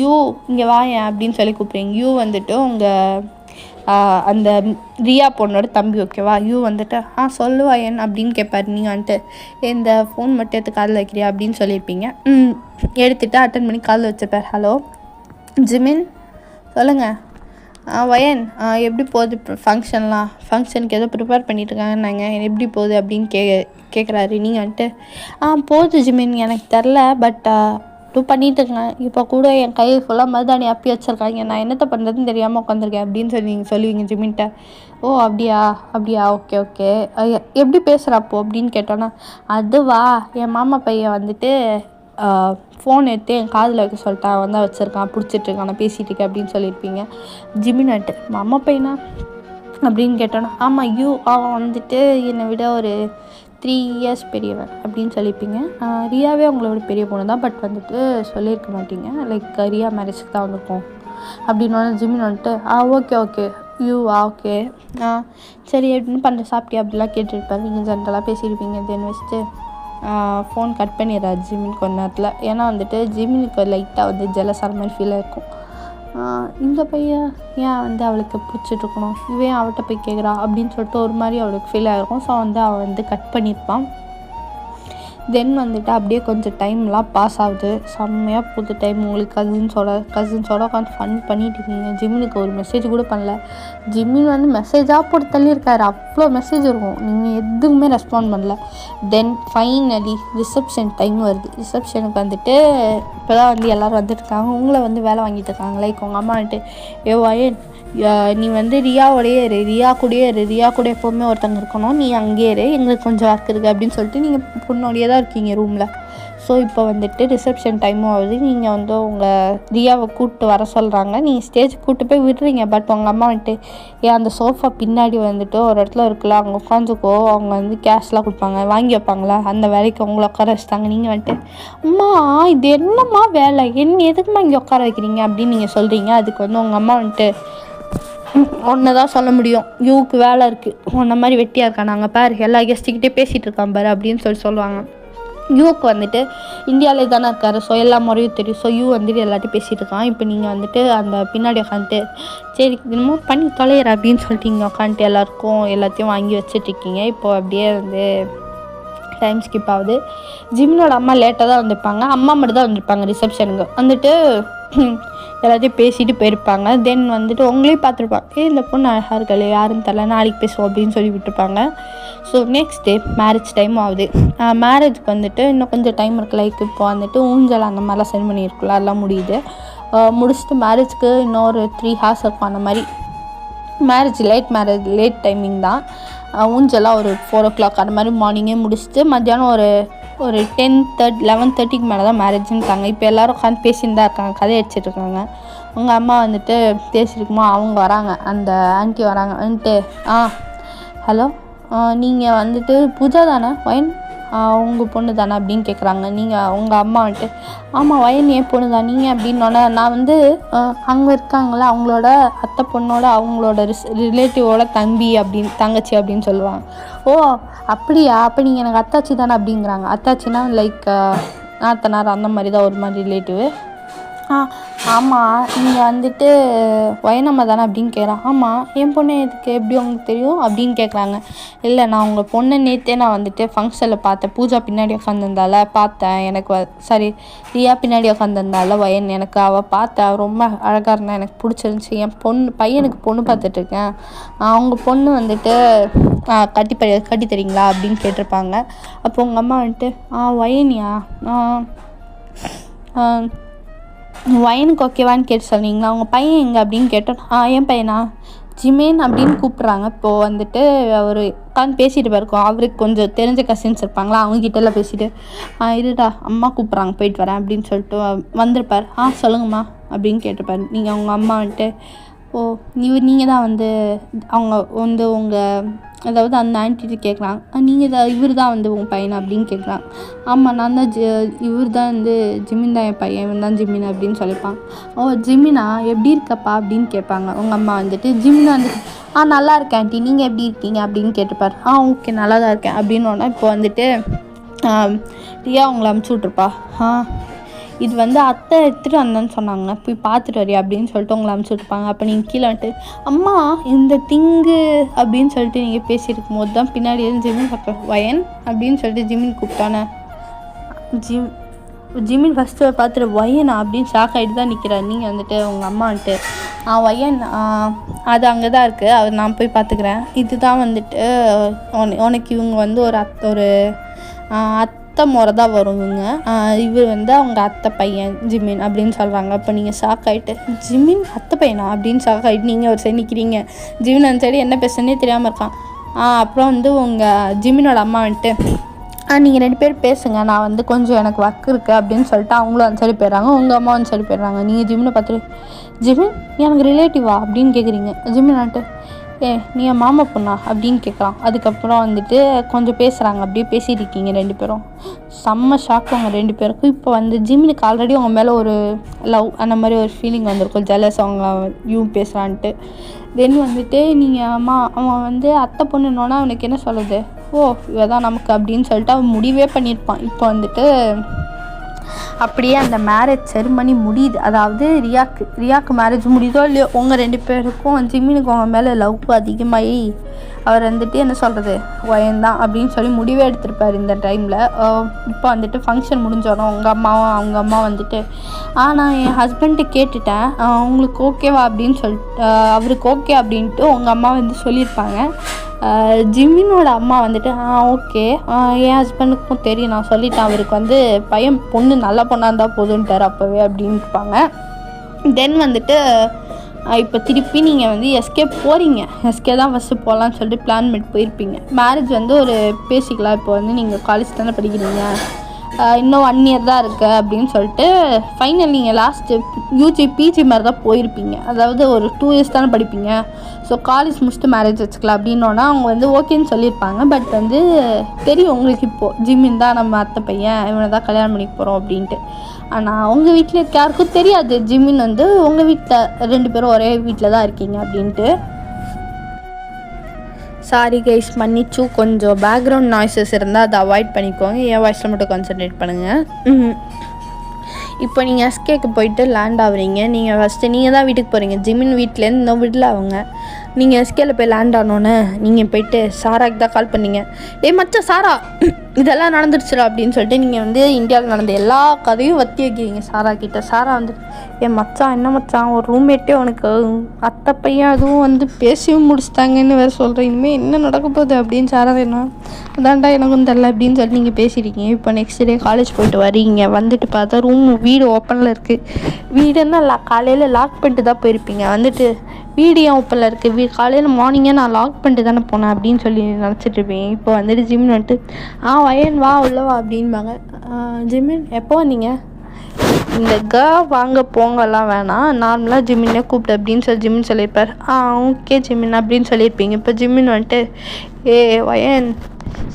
யூ இங்கே வாயேன் அப்படின்னு சொல்லி கூப்பிட்றீங்க. யூ வந்துட்டு உங்கள் அந்த ரியா பொண்ணோட தம்பி ஓகேவா. யூ வந்துட்டு சொல்லுவா என் அப்படின்னு கேட்பாரு. நீங்கள் வந்துட்டு இந்த ஃபோன் மட்டும் எடுத்து காதில் வைக்கிறியா அப்படின்னு சொல்லியிருப்பீங்க. எடுத்துகிட்டு அட்டன் பண்ணி காதில் வச்சுப்பார். ஹலோ ஜிமின் சொல்லுங்கள். வயன் எப்படி போகுது ஃபங்க்ஷனுக்கு ஏதோ ப்ரிப்பேர் பண்ணிட்டுருக்காங்க நாங்கள் எப்படி போகுது அப்படின்னு கேட்குறாரு. நீங்கள் வந்துட்டு போகுது ஜிமின் எனக்கு தெரில பட் பண்ணிட்டுருக்கேன். இப்போ கூட என் கை ஃபுல்லாக மருதாணி அப்பி வச்சுருக்காங்க. நான் என்னத்தை பண்ணுறதுன்னு தெரியாமல் உட்காந்துருக்கேன் அப்படின்னு சொல்லி நீங்கள் சொல்லுவீங்க ஜிமின்ட்ட. ஓ அப்படியா ஓகே எப்படி பேசுகிறப்போ அப்படின்னு கேட்டோன்னா, அதுவா என் மாமா பையன் வந்துட்டு ஃபோன் எடுத்து என் காதில் வைக்க சொல்லிட்டான், வந்து வச்சுருக்கான், பிடிச்சிட்ருக்கான், நான் பேசிகிட்டு இருக்கேன் அப்படின்னு சொல்லியிருப்பீங்க. ஜிமினாட்டு மாமா பையனா அப்படின்னு கேட்டோன்னா, ஆமாம் அவன் வந்துட்டு என்னை விட ஒரு 3 years பெரியவன் அப்படின்னு சொல்லியிருப்பீங்க. ரியாவே உங்களோட பெரிய பொண்ணு தான், பட் வந்துட்டு சொல்லியிருக்க மாட்டீங்க. லைக் ரியா மேரேஜுக்கு தான் வந்திருக்கோம் அப்படின்னு ஜிமின் வந்துட்டு ஓகே ஓகே சரி எப்படின்னு பண்ணுற சாப்பிட்டியா அப்படிலாம் கேட்டுருப்பாரு. நீங்கள் ஜென்ரலாக பேசியிருப்பீங்க. தென் வச்சுட்டு ஃபோன் கட் பண்ணிடுறாரு ஜிமின் கொஞ்ச நேரத்தில். ஏன்னா வந்துட்டு ஜிமினுக்கு லைட்டாக வந்து ஜெலஸான மாதிரி ஃபீலாக இருக்கும். இந்த பையன் ஏன் வந்து அவளுக்கு பிடிச்சிட்ருக்கணும், இவன் அவள்கிட்ட போய் கேட்குறா அப்படின்னு சொல்லிட்டு ஒரு மாதிரி அவளுக்கு ஃபீல் ஆகிருக்கும். ஸோ வந்து அவள் வந்து கட் பண்ணியிருப்பான். தென் வந்துட்டு அப்படியே கொஞ்சம் டைம்லாம் பாஸ் ஆகுது. செம்மையாக புது டைம். உங்களுக்கு கசின்ஸோட உட்காந்து ஃபன் பண்ணிட்டு இருக்கீங்க. ஜிம்முனுக்கு ஒரு மெசேஜ் கூட பண்ணல. ஜிம்மின் வந்து மெசேஜாக போட்டு தள்ளியிருக்காரு. அவ்வளோ மெசேஜ் இருக்கும், நீங்கள் எதுவுமே ரெஸ்பாண்ட் பண்ணல. தென் ஃபைனலி ரிசப்ஷன் டைம் வருது. ரிசப்ஷனுக்கு வந்துட்டு இப்போ தான் வந்து எல்லோரும் வந்துட்டுருக்காங்க. உங்களை வந்து வேலை வாங்கிட்டு இருக்காங்க. லைக் உங்கள் அம்மா வந்துட்டு வயன் நீ வந்து ரியாவோடையே ரியா கூட எப்போவுமே ஒருத்தங்க இருக்கணும், நீ அங்கேயே எங்களுக்கு கொஞ்சம் ஒர்க் இருக்குது அப்படின்னு சொல்லிட்டு நீங்கள் பொண்ணோடையே தான் இருக்கீங்க ரூமில். ஸோ இப்போ வந்துட்டு ரிசப்ஷன் டைமும் ஆகுது. நீங்கள் வந்து உங்கள் ரியாவை கூப்பிட்டு வர சொல்கிறாங்க. நீங்கள் ஸ்டேஜ் கூப்பிட்டு போய் விடுறீங்க. பட் உங்கள் அம்மா வந்துட்டு அந்த சோஃபா பின்னாடி வந்துட்டு ஒரு இடத்துல இருக்குல்ல, அங்கே உட்காந்துக்கோ, அவங்க வந்து கேஷ்லாம் கொடுப்பாங்க, வாங்கி வைப்பாங்களா, அந்த வேலைக்கு உங்களை உட்கார வச்சுட்டாங்க. நீங்கள் வந்துட்டு அம்மா இது என்னம்மா வேலை, எதுக்குமா இங்கே உட்கார வைக்கிறீங்க அப்படின்னு நீங்கள் சொல்கிறீங்க. அதுக்கு வந்து உங்கள் அம்மா வந்துட்டு ஒன்று தான் சொல்ல முடியும், யூக்கு வேலை இருக்குது, உன்ன மாதிரி வெட்டியாக இருக்கா, நாங்கள் பாரு எல்லா கெஸ்ட்டுக்கிட்டே பேசிகிட்டு இருக்கான் பாரு அப்படின்னு சொல்லுவாங்க. யூக்கு வந்துட்டு இந்தியாவிலே தானே இருக்காரு, ஸோ எல்லா முறையும் தெரியும். ஸோ யூ வந்துட்டு எல்லாத்தையும் பேசிகிட்டு இருக்கான். இப்போ நீங்கள் வந்துட்டு அந்த பின்னாடி உட்காந்துட்டு சரி இன்னமும் பண்ணி தொலைகிற அப்படின்னு சொல்லிட்டு இங்கே உட்காந்துட்டு எல்லாத்தையும் வாங்கி வச்சுட்ருக்கீங்க. இப்போது அப்படியே வந்து டைம் ஸ்கிப் ஆகுது. ஜிம்னோட அம்மா லேட்டாக தான் வந்திருப்பாங்க. அம்மா மட்டும் தான் வந்திருப்பாங்க ரிசப்ஷனுக்கு. வந்துட்டு எல்லாத்தையும் பேசிட்டு போயிருப்பாங்க. தென் வந்துட்டு உங்களையும் பார்த்துருப்பாங்க, இந்த பொண்ணு அழகாக இருக்கல, யாருன்னு தெரில, நாளைக்கு பேசுவோம் அப்படின்னு சொல்லி விட்டுருப்பாங்க. So next day marriage time ஆகுது. மேரேஜுக்கு வந்துட்டு இன்னும் கொஞ்சம் டைம் இருக்குது. லைக் இப்போ வந்துட்டு ஊஞ்சல் அந்த மாதிரிலாம் சென்ட் பண்ணியிருக்குல்ல, அதெல்லாம் முடியுது. முடிச்சுட்டு மேரேஜ்க்கு இன்னொரு 3 hours இருக்கும். அந்த மாதிரி லேட் டைமிங் தான். ஊஞ்சலாம் ஒரு 4 o'clock அந்த மாதிரி மார்னிங்கே முடிச்சுட்டு மத்தியானம் ஒரு 11:30 மேலே தான் மேரேஜ்ன்ட்டாங்க. இப்போ எல்லோரும் உட்காந்து பேசின்னு தான் இருக்காங்க, கதை அடிச்சிட்ருக்காங்க. உங்கள் அம்மா வந்துட்டு பேசியிருக்குமா, அவங்க வராங்க, அந்த ஆண்டி வராங்க. வந்துட்டு ஹலோ நீங்கள் வந்துட்டு பூஜா தானே, வயன் உங்கள் பொண்ணு தானே அப்படின்னு கேட்குறாங்க. நீங்கள் உங்கள் அம்மா வந்துட்டு ஆமாம் வயன் என் பொண்ணு தான், நீங்கள் அப்படின்னோடனே நான் வந்து அங்கே இருக்காங்களே அவங்களோட அத்தை பொண்ணோட அவங்களோட ரிலேட்டிவோட தங்கச்சி அப்படின்னு சொல்லுவாங்க. ஓ அப்படியா, அப்போ நீங்கள் எனக்கு அத்தாச்சி தானே அப்படிங்கிறாங்க. அத்தாச்சின்னா லைக் நாத்தனார் அந்த மாதிரி தான், ஒரு மாதிரி ரிலேட்டிவ். ஆமாம் நீங்கள் வந்துட்டு வயனம்மா தானே அப்படின்னு கேட்குறான். ஆமாம் என் பொண்ணு எதுக்கு, எப்படி உங்களுக்கு தெரியும் அப்படின்னு கேட்குறாங்க. இல்லை நான் உங்கள் பொண்ணை நேற்றே நான் வந்துட்டு ஃபங்க்ஷனில் பார்த்தேன், பூஜா பின்னாடி உட்காந்துருந்தால பார்த்தேன், எனக்கு சாரி ரியா பின்னாடி உட்காந்துருந்தால வயன், எனக்கு அவள் பார்த்தேன், ரொம்ப அழகாக இருந்தால் எனக்கு பிடிச்சிருந்துச்சி. என் பையனுக்கு பொண்ணு பார்த்துட்ருக்கேன், அவங்க பொண்ணு வந்துட்டு கட்டி தரீங்களா அப்படின்னு கேட்டிருப்பாங்க. அப்போ உங்கள் அம்மா வந்துட்டு வயனியா வயனுக்கு ஓகேவான்னு கேட்டு சொன்னீங்களா, அவங்க பையன் எங்கே அப்படின்னு கேட்டோம். என் பையனா ஜிமேன் அப்படின்னு கூப்பிட்றாங்க. இப்போது வந்துட்டு அவர் உட்காந்து பேசிட்டு போயிருக்கோம். அவருக்கு கொஞ்சம் தெரிஞ்ச கசின்ஸ் இருப்பாங்களா, அவங்ககிட்டலாம் பேசிட்டு இருடா அம்மா கூப்பிட்றாங்க போயிட்டு வரேன் அப்படின்னு சொல்லிட்டு வந்திருப்பார். சொல்லுங்கம்மா அப்படின்னு கேட்டுப்பாரு. நீங்கள் அவங்க அம்மா வந்துட்டு, ஓ நீங்கள் தான் வந்து அவங்க வந்து உங்கள் அதாவது அந்த ஆன்ட்டிட்டு கேட்குறாங்க, நீங்கள் இவர் தான் வந்து உங்கள் பையன் அப்படின்னு கேட்குறாங்க. ஆமாம் நான் தான் இவர் தான் வந்து ஜிமின் தான் என் பையன், இவன் தான் ஜிமின் அப்படின்னு சொல்லிப்பாங்க. ஓ ஜிமினா எப்படி இருக்கப்பா அப்படின்னு கேட்பாங்க. உங்கள் அம்மா வந்துட்டு ஜிமின் வந்துட்டு நல்லா இருக்கேன் ஆண்டி, நீங்கள் எப்படி இருக்கீங்க அப்படின்னு கேட்டுப்பார். ஓகே நல்லா தான் இருக்கேன் அப்படின்னோடனே இப்போ வந்துட்டு ரியா உங்களை அமுச்சு விட்ருப்பா. இது வந்து அத்தை எடுத்துகிட்டு வந்தேன்னு சொன்னாங்க, போய் பார்த்துட்டு வரியா அப்படின்னு சொல்லிட்டு உங்களை அமுச்சு விட்ருப்பாங்க. அப்போ நீங்கள் கீழே வந்துட்டு அம்மா இந்த திங்கு அப்படின்னு சொல்லிட்டு நீங்கள் பேசியிருக்கும் போது தான் பின்னாடி ஜிமின் பார்ப்பேன் வயன் அப்படின்னு சொல்லிட்டு ஜிமின் கூப்பிட்டானே. ஜிமின் ஃபஸ்ட்டு பார்த்துட்டு வயனா அப்படின்னு ஷாக் ஆகிட்டு தான் நிற்கிறார். நீங்கள் வந்துட்டு உங்கள் அம்மா வந்துட்டு வயன் அது அங்கே தான் இருக்குது, அவர் நான் போய் பார்த்துக்கிறேன். இதுதான் வந்துட்டு உனக்கு இவங்க வந்து ஒரு அத்தை முறை தான் வரும், இவர் வந்து அவங்க அத்தை பையன் ஜிமின் அப்படின்னு சொல்கிறாங்க. அப்போ நீங்கள் ஷாக் ஆகிட்டு ஜிமின் அத்தை பையனா அப்படின்னு ஷாக் ஆகிட்டு நீங்கள் ஒரு சைடு நிற்கிறீங்க. ஜிமின் அந்த சைடு என்ன பேசுனே தெரியாமல் இருக்கான். அப்புறம் வந்து உங்கள் ஜிமினோட அம்மா வந்துட்டு நீங்கள் 2 பேர் பேசுங்க, நான் வந்து கொஞ்சம் எனக்கு ஒர்க் இருக்குது அப்படின்னு சொல்லிட்டு அவங்களும் அந்த சைடு போயிடுறாங்க. உங்கள் அம்மா அந்த சைடு போயிடுறாங்க. நீங்கள் ஜிமினை பார்த்துட்டு ஜிமின் நீ எனக்கு ரிலேட்டிவா அப்படின்னு கேட்குறீங்க. ஜிமின் வந்துட்டு நீ என் மாமா பொண்ணா அப்படின்னு கேட்குறான். அதுக்கப்புறம் வந்துட்டு கொஞ்சம் பேசுகிறாங்க, அப்படியே பேசிகிட்டு இருக்கீங்க 2 பேரும். செம்ம ஷாக் அவங்க 2 பேருக்கும். இப்போ வந்து ஜிமினுக்கு ஆல்ரெடி அவங்க மேலே ஒரு லவ் அந்த மாதிரி ஒரு ஃபீலிங் வந்திருக்கும், ஜெலஸ் அவங்க இவன் பேசுகிறான்ட்டு. தென் வந்துட்டு நீங்கள் அவன் வந்து அத்தை பொண்ணுன்னோன்னா அவனுக்கு என்ன சொல்லுது, இவ தான் நமக்கு அப்படின்னு சொல்லிட்டு அவன் முடிவே பண்ணியிருப்பான். இப்போ வந்துட்டு அப்படியே அந்த மேரேஜ் செரிமனி முடியுது. அதாவது ரியாக்கு மேரேஜ் முடியுதோ இல்லையோ, உங்கள் 2 பேருக்கும் ஜிமினுக்கு அவங்க மேலே லவ் அதிகமாகி அவர் வந்துட்டு என்ன சொல்கிறது வயன்தான் அப்படின்னு சொல்லி முடிவே எடுத்திருப்பார் இந்த டைமில். இப்போ வந்துட்டு ஃபங்க்ஷன் முடிஞ்சோடனே அவங்க அம்மா வந்துட்டு நான் என் ஹஸ்பண்ட்டு கேட்டுட்டேன், உங்களுக்கு ஓகேவா அப்படின்னு சொல்லிட்டு அவருக்கு ஓகே அப்படின்ட்டு உங்கள் அம்மா வந்து சொல்லியிருப்பாங்க. ஜிமினோட அம்மா வந்துட்டு ஓகே என் ஹஸ்பண்டுக்கும் தெரியும், நான் சொல்லிட்டேன், அவருக்கு வந்து பையன் பொண்ணு நல்ல பொண்ணாக இருந்தால் போதுன்ட்டார் அப்போவே அப்படின்ட்டுப்பாங்க. தென் வந்துட்டு இப்போ திருப்பி நீங்கள் வந்து எஸ்கே போகிறீங்க. எஸ்கே தான் ஃபஸ்ட்டு போகலான்னு சொல்லிட்டு பிளான் பண்ணிட்டு போயிருப்பீங்க. மேரேஜ் வந்து ஒரு பேசிக்கலாம், இப்போ வந்து நீங்கள் காலேஜ் தானே படிக்கிறீங்க, இன்னும் 1 year தான் இருக்குது அப்படின்னு சொல்லிட்டு ஃபைனல் நீங்கள் லாஸ்ட்டு யூஜி பிஜி மாதிரி தான் போயிருப்பீங்க. அதாவது ஒரு 2 years தானே படிப்பீங்க. ஸோ காலேஜ் முடிச்சுட்டு மேரேஜ் வச்சுக்கலாம் அப்படின்னோன்னா அவங்க வந்து ஓகேன்னு சொல்லியிருப்பாங்க. பட் வந்து தெரியும் உங்களுக்கு இப்போது ஜிமின் தான் நம்ம அத்தை பையன், இவனை தான் கல்யாணம் பண்ணிக்க போகிறோம் அப்படின்ட்டு. ஆனால் அவங்க வீட்டில் இருக்க யாருக்கும் தெரியாது ஜிமின் வந்து உங்கள் வீட்டில் 2 பேரும் ஒரே வீட்டில் தான் இருக்கீங்க அப்படின்ட்டு. சாரி கைஸ், மன்னிச்சு, கொஞ்சம் பேக்ரவுண்ட் நாய்ஸஸ் இருந்தால் அதை அவாய்ட் பண்ணிக்கோங்க. என் வாய்ஸில் மட்டும் கான்சன்ட்ரேட் பண்ணுங்கள். இப்போ நீங்கள் எஸ்கேக்கு போயிட்டு லேண்ட் ஆகுறீங்க. நீங்கள் ஃபஸ்ட்டு நீங்கள் தான் வீட்டுக்கு போகிறீங்க. ஜிமின் வீட்டிலேருந்து இன்னும் விடல அவங்க. நீங்கள் எஸ்கேல போய் லேண்ட் ஆனோன்னே நீங்கள் போயிட்டு சாராக்கு தான் கால் பண்ணீங்க. மச்சான் சாரா இதெல்லாம் நடந்துடுச்சுடா அப்படின்னு சொல்லிட்டு நீங்கள் வந்து இந்தியாவில் நடந்த எல்லா கதையும் வத்தி வைக்கிறீங்க சாரா கிட்ட. சாரா வந்து மச்சான் என்ன மச்சான், ஒரு ரூம்மேட்டே உனக்கு அத்தை பையன் அதுவும் வந்து பேசியும் முடிச்சிட்டாங்கன்னு வேறு சொல்கிறேன், இனிமேல் என்ன நடக்க போகுது அப்படின்னு சாரா என்ன அதான்டா எனக்கும் தெரில அப்படின்னு சொல்லிட்டு நீங்கள் பேசியிருக்கீங்க. இப்போ நெக்ஸ்ட் டே காலேஜ் போயிட்டு வரீங்க. வந்துட்டு பார்த்தா வீடு ஓப்பனில் இருக்குது. வீடுன்னா காலையில் லாக் பண்ணிட்டு தான் போயிருப்பீங்க. வந்துட்டு வீடு ஏன் ஓப்பனில் இருக்குது, காலையில் மார்னிங்கே நான் லாக் பண்ணிட்டு தானே போனேன் அப்படின்னு சொல்லி நினச்சிட்டு இருப்பேன். இப்போ வந்துட்டு ஜிமின் வந்துட்டு வயன் வா உள்ளவா அப்படின்பாங்க. ஜிமின் எப்போ வந்தீங்க, இந்த வாங்க போங்கலாம் வேணாம், நார்மலாக ஜிமினே கூப்பிட்டு அப்படின்னு சொல்லி ஜிமின் சொல்லியிருப்பார். ஓகே ஜிமின் அப்படின்னு சொல்லியிருப்பீங்க. இப்போ ஜிமின் வந்துட்டு வயன்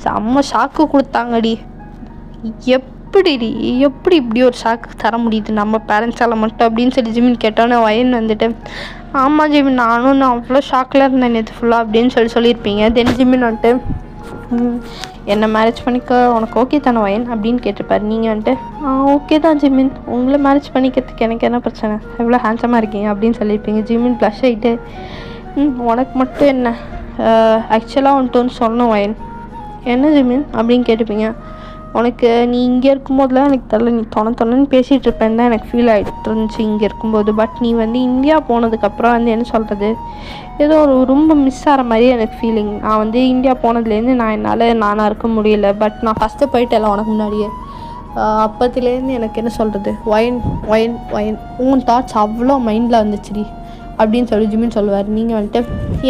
செம்ம ஷாக்கு கொடுத்தாங்கடி, எப்படி இப்படி ஒரு ஷாக்கு தர முடியுது நம்ம பேரண்ட்ஸால் மட்டும் அப்படின்னு சொல்லி ஜிமின் கேட்டோன்னே வயன் வந்துட்டு ஆமாம் ஜிமின் நான் அவ்வளோ ஷாக்கில் இருந்தேன் நேற்று ஃபுல்லாக அப்படின்னு சொல்லியிருப்பீங்க. தென் ஜிமின் வந்துட்டு என்னை மேரேஜ் பண்ணிக்க உனக்கு ஓகே தானே வயன் அப்படின்னு கேட்டிருப்பாரு. நீங்கள் வந்துட்டு ஓகே தான் ஜிமின், உங்களை மேரேஜ் பண்ணிக்கிறதுக்கு எனக்கு என்ன பிரச்சனை, எவ்வளோ ஹேண்ட்ஸமாக இருக்கீங்க அப்படின்னு சொல்லியிருப்பீங்க. ஜிமின் ப்ளஷ் ஆகிட்டு உனக்கு மட்டும் என்ன ஆக்சுவலாக வந்துட்டு சொல்லணும் வயன், என்ன ஜிமின் அப்படின்னு கேட்டுப்பீங்க. உனக்கு நீ இங்கே இருக்கும்போதுலாம் எனக்கு தெரியல, நீ தொணன்னு பேசிகிட்டு இருப்பேன்னு தான் எனக்கு ஃபீல் ஆகிட்டு இருந்துச்சு இங்கே இருக்கும்போது. பட் நீ வந்து இந்தியா போனதுக்கப்புறம் வந்து என்ன சொல்கிறது, ஏதோ ரொம்ப மிஸ் ஆகிற மாதிரி எனக்கு ஃபீலிங். நான் வந்து இந்தியா போனதுலேருந்து என்னால் நானாக இருக்க முடியல. பட் நான் ஃபஸ்ட்டு போயிட்டேன் உனக்கு முன்னாடியே. அப்போத்துலேருந்து எனக்கு என்ன சொல்கிறது, ஒயின் உன் தாட்ஸ் அவ்வளோ மைண்டில் வந்துச்சுடி அப்படின்னு சொல்லி ஜிமின் சொல்லுவார். நீங்கள் வந்துட்டு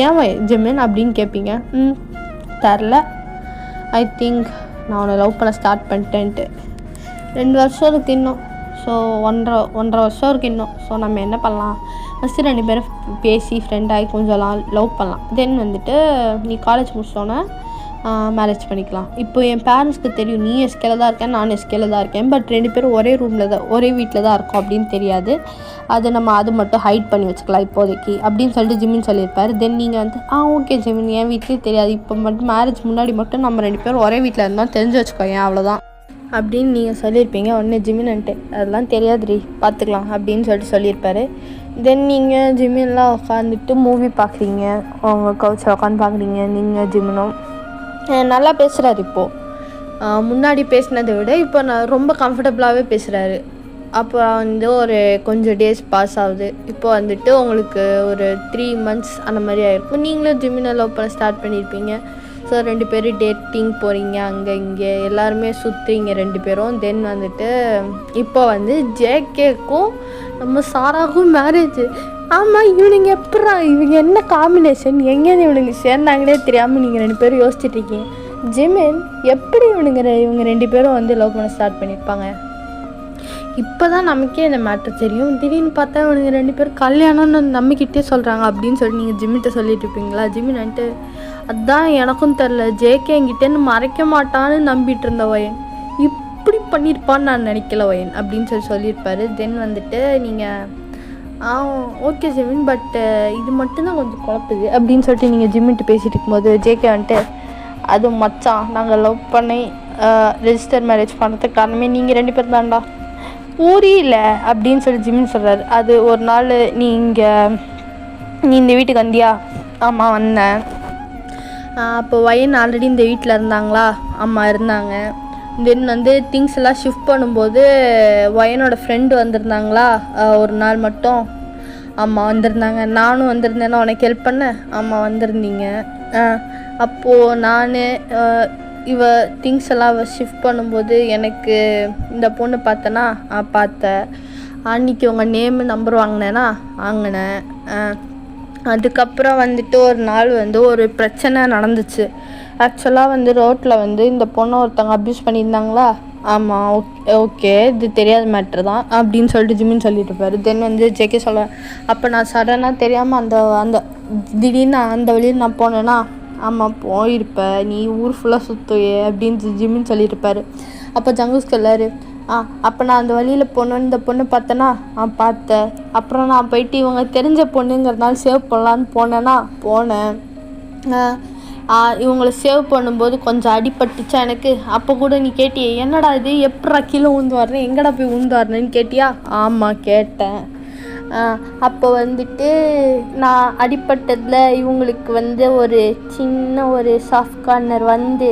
ஏன் ஜிமின் அப்படின்னு கேட்பீங்க. தெரில, ஐ திங்க் நான் உன்னை லவ் பண்ண ஸ்டார்ட் பண்ணிட்டேன்ட்டு. 2 வருஷம் இருக்கு இன்னும். ஸோ 1.5 வருஷம் இருக்குது இன்னும். ஸோ நம்ம என்ன பண்ணலாம், ஃபஸ்ட்டு 2 பேரும் பேசி ஃப்ரெண்டாகி கொஞ்சம் லவ் பண்ணலாம். தென் வந்துட்டு நீ காலேஜ் முடிச்சோன்னே மேரேஜ் பண்ணிக்கலாம். இப்போ என் பேரண்ட்ஸ்க்கு தெரியும் நீ எஸ்கேல தான் இருக்கேன், நான் எஸ்கேல தான் இருக்கேன், பட் 2 பேரும் ஒரே வீட்டில் தான் இருக்கோம் அப்படின்னு தெரியாது. அது மட்டும் ஹைட் பண்ணி வச்சுக்கலாம் இப்போதைக்கு அப்படின்னு சொல்லிட்டு ஜிமின் சொல்லியிருப்பார். தென் நீங்கள் வந்து ஓகே ஜிமின், என் வீட்லேயும் தெரியாது, இப்போ மட்டும் மேரேஜ் முன்னாடி மட்டும் நம்ம 2 பேரும் ஒரே வீட்டில் இருந்தால் தெரிஞ்சு வச்சுக்கோ ஏன் அவ்வளோதான் அப்படின்னு நீங்கள் சொல்லியிருப்பீங்க. உடனே ஜிமின்ன்ட்டு அதெல்லாம் தெரியாதுரி பார்த்துக்கலாம் அப்படின்னு சொல்லிட்டு சொல்லியிருப்பார். தென் நீங்கள் ஜிமின்லாம் உட்காந்துட்டு மூவி பார்க்குறீங்க, அவங்க கவுச்சில் உட்காந்து பார்க்குறீங்க. நீங்கள் ஜிமினும் நல்லா பேசுகிறாரு இப்போது, முன்னாடி பேசினதை விட இப்போ நான் ரொம்ப கம்ஃபர்டபுளாகவே பேசுகிறாரு. அப்புறம் வந்து ஒரு கொஞ்சம் டேஸ் பாஸ் ஆகுது. இப்போ வந்துட்டு உங்களுக்கு ஒரு 3 months அந்த மாதிரி ஆகிருக்கும். நீங்களும் ஜிமினை லவ் பண்ண ஸ்டார்ட் பண்ணியிருப்பீங்க. ஸோ 2 பேரும் டேட்டிங் போகிறீங்க, அங்கே இங்கே எல்லாருமே சுற்றுறீங்க 2 பேரும். தென் வந்துட்டு இப்போ வந்து ஜேகேக்கும் நம்ம சாராவுக்கும் மேரேஜ். ஆமாம், இவங்க என்ன காம்பினேஷன், எங்கேருந்து இவனுங்க சேர்ந்தாங்களே தெரியாமல் நீங்கள் 2 பேரும் யோசிச்சுட்ருக்கீங்க. ஜிமின் எப்படி இவங்க 2 பேரும் வந்து லவ் பண்ண ஸ்டார்ட் பண்ணியிருப்பாங்க? இப்போ தான் நமக்கே இந்த மேட்ரு தெரியும். திடீர்னு பார்த்தா இவனுங்க 2 பேரும் கல்யாணம்னு நம்பிக்கிட்டே சொல்கிறாங்க அப்படின்னு சொல்லி நீங்கள் ஜிமின்கிட்ட சொல்லிட்டு இருப்பீங்களா? ஜிமின் வந்துட்டு அதுதான் எனக்கும் தெரில, ஜேகே என்கிட்டேன்னு மறைக்க மாட்டான்னு நம்பிட்டு இருந்த வயன் இப்படி பண்ணியிருப்பான்னு நான் நினைக்கல வயன் அப்படின்னு சொல்லியிருப்பாரு. தென் வந்துட்டு நீங்கள் ஓகே ஜிமின், பட் இது மட்டும்தான் கொஞ்சம் குழப்புது அப்படின்னு சொல்லிட்டு நீங்கள் ஜிமின்ட்டு பேசிகிட்டு இருக்கும்போது ஜேகே வந்துட்டு அதுவும் மச்சான், நாங்கள் லவ் பண்ணி ரெஜிஸ்டர் மேரேஜ் பண்ணுறதுக்கு காரணமே நீங்கள் 2 பேர் தான்டா, புரியல அப்படின்னு சொல்லி ஜிமின் சொல்கிறாரு. அது ஒரு நாள் நீ இந்த வீட்டுக்கு வந்தியா? ஆமாம் வந்தேன். அப்போ வயன் ஆல்ரெடி இந்த வீட்டில் இருந்தாங்களா? ஆமாம் இருந்தாங்க. தென் வந்து திங்ஸ் எல்லாம் ஷிஃப்ட் பண்ணும்போது வயனோட ஃப்ரெண்டு வந்திருந்தாங்களா ஒரு நாள் மட்டும்? ஆமாம் வந்திருந்தாங்க. நானும் வந்திருந்தேன்னா உனக்கு ஹெல்ப் பண்ணேன்? ஆமாம் வந்திருந்தீங்க. அப்போது நான் திங்ஸ் எல்லாம் ஷிஃப்ட் பண்ணும்போது எனக்கு இந்த பொண்ணு பார்த்தேன்னா பார்த்தேன். அன்றைக்கி உங்கள் நேமு நம்பர் வாங்கினேன். அதுக்கப்புறம் வந்துட்டு ஒரு நாள் வந்து ஒரு பிரச்சனை நடந்துச்சு. ஆக்சுவலாக வந்து ரோட்டில் வந்து இந்த பொண்ணை ஒருத்தவங்க அப்யூஸ் பண்ணியிருந்தாங்களா? ஆமாம் ஓகே, இது தெரியாத மேட்ரு தான் அப்படின்னு சொல்லிட்டு ஜிமின் சொல்லிட்டு இருப்பாரு. தென் வந்து ஜேகே சொல்லுவேன், அப்போ நான் சடனாக தெரியாமல் அந்த திடீர்னு அந்த வழியில் நான் போனேன்னா? ஆமாம் போயிருப்பேன், நீ ஊர் ஃபுல்லாக சுற்றுவே அப்படின்னு ஜிமின் சொல்லியிருப்பாரு. அப்போ ஜங்குஸ் சொல்லாரு, அப்போ நான் அந்த வழியில் போனோன்னு இந்த பொண்ணு பார்த்தேன்னா? பார்த்தேன். அப்புறம் நான் போயிட்டு இவங்க தெரிஞ்ச பொண்ணுங்கிறதுனால சேவ் பண்ணலான்னு போனேன். இவங்களை சேவ் பண்ணும்போது கொஞ்சம் அடிபட்டுச்சா எனக்கு. அப்போ கூட நீ கேட்டியே, என்னடா இது எப்படா கீழே உழுந்து வரேன், எங்கடா போய் உழுந்து வரேன்னு கேட்டியா? ஆமாம் கேட்டேன். அப்போ வந்துட்டு நான் அடிபட்டதில் இவங்களுக்கு வந்து ஒரு சின்ன ஒரு சாஃப்ட் கார்னர் வந்து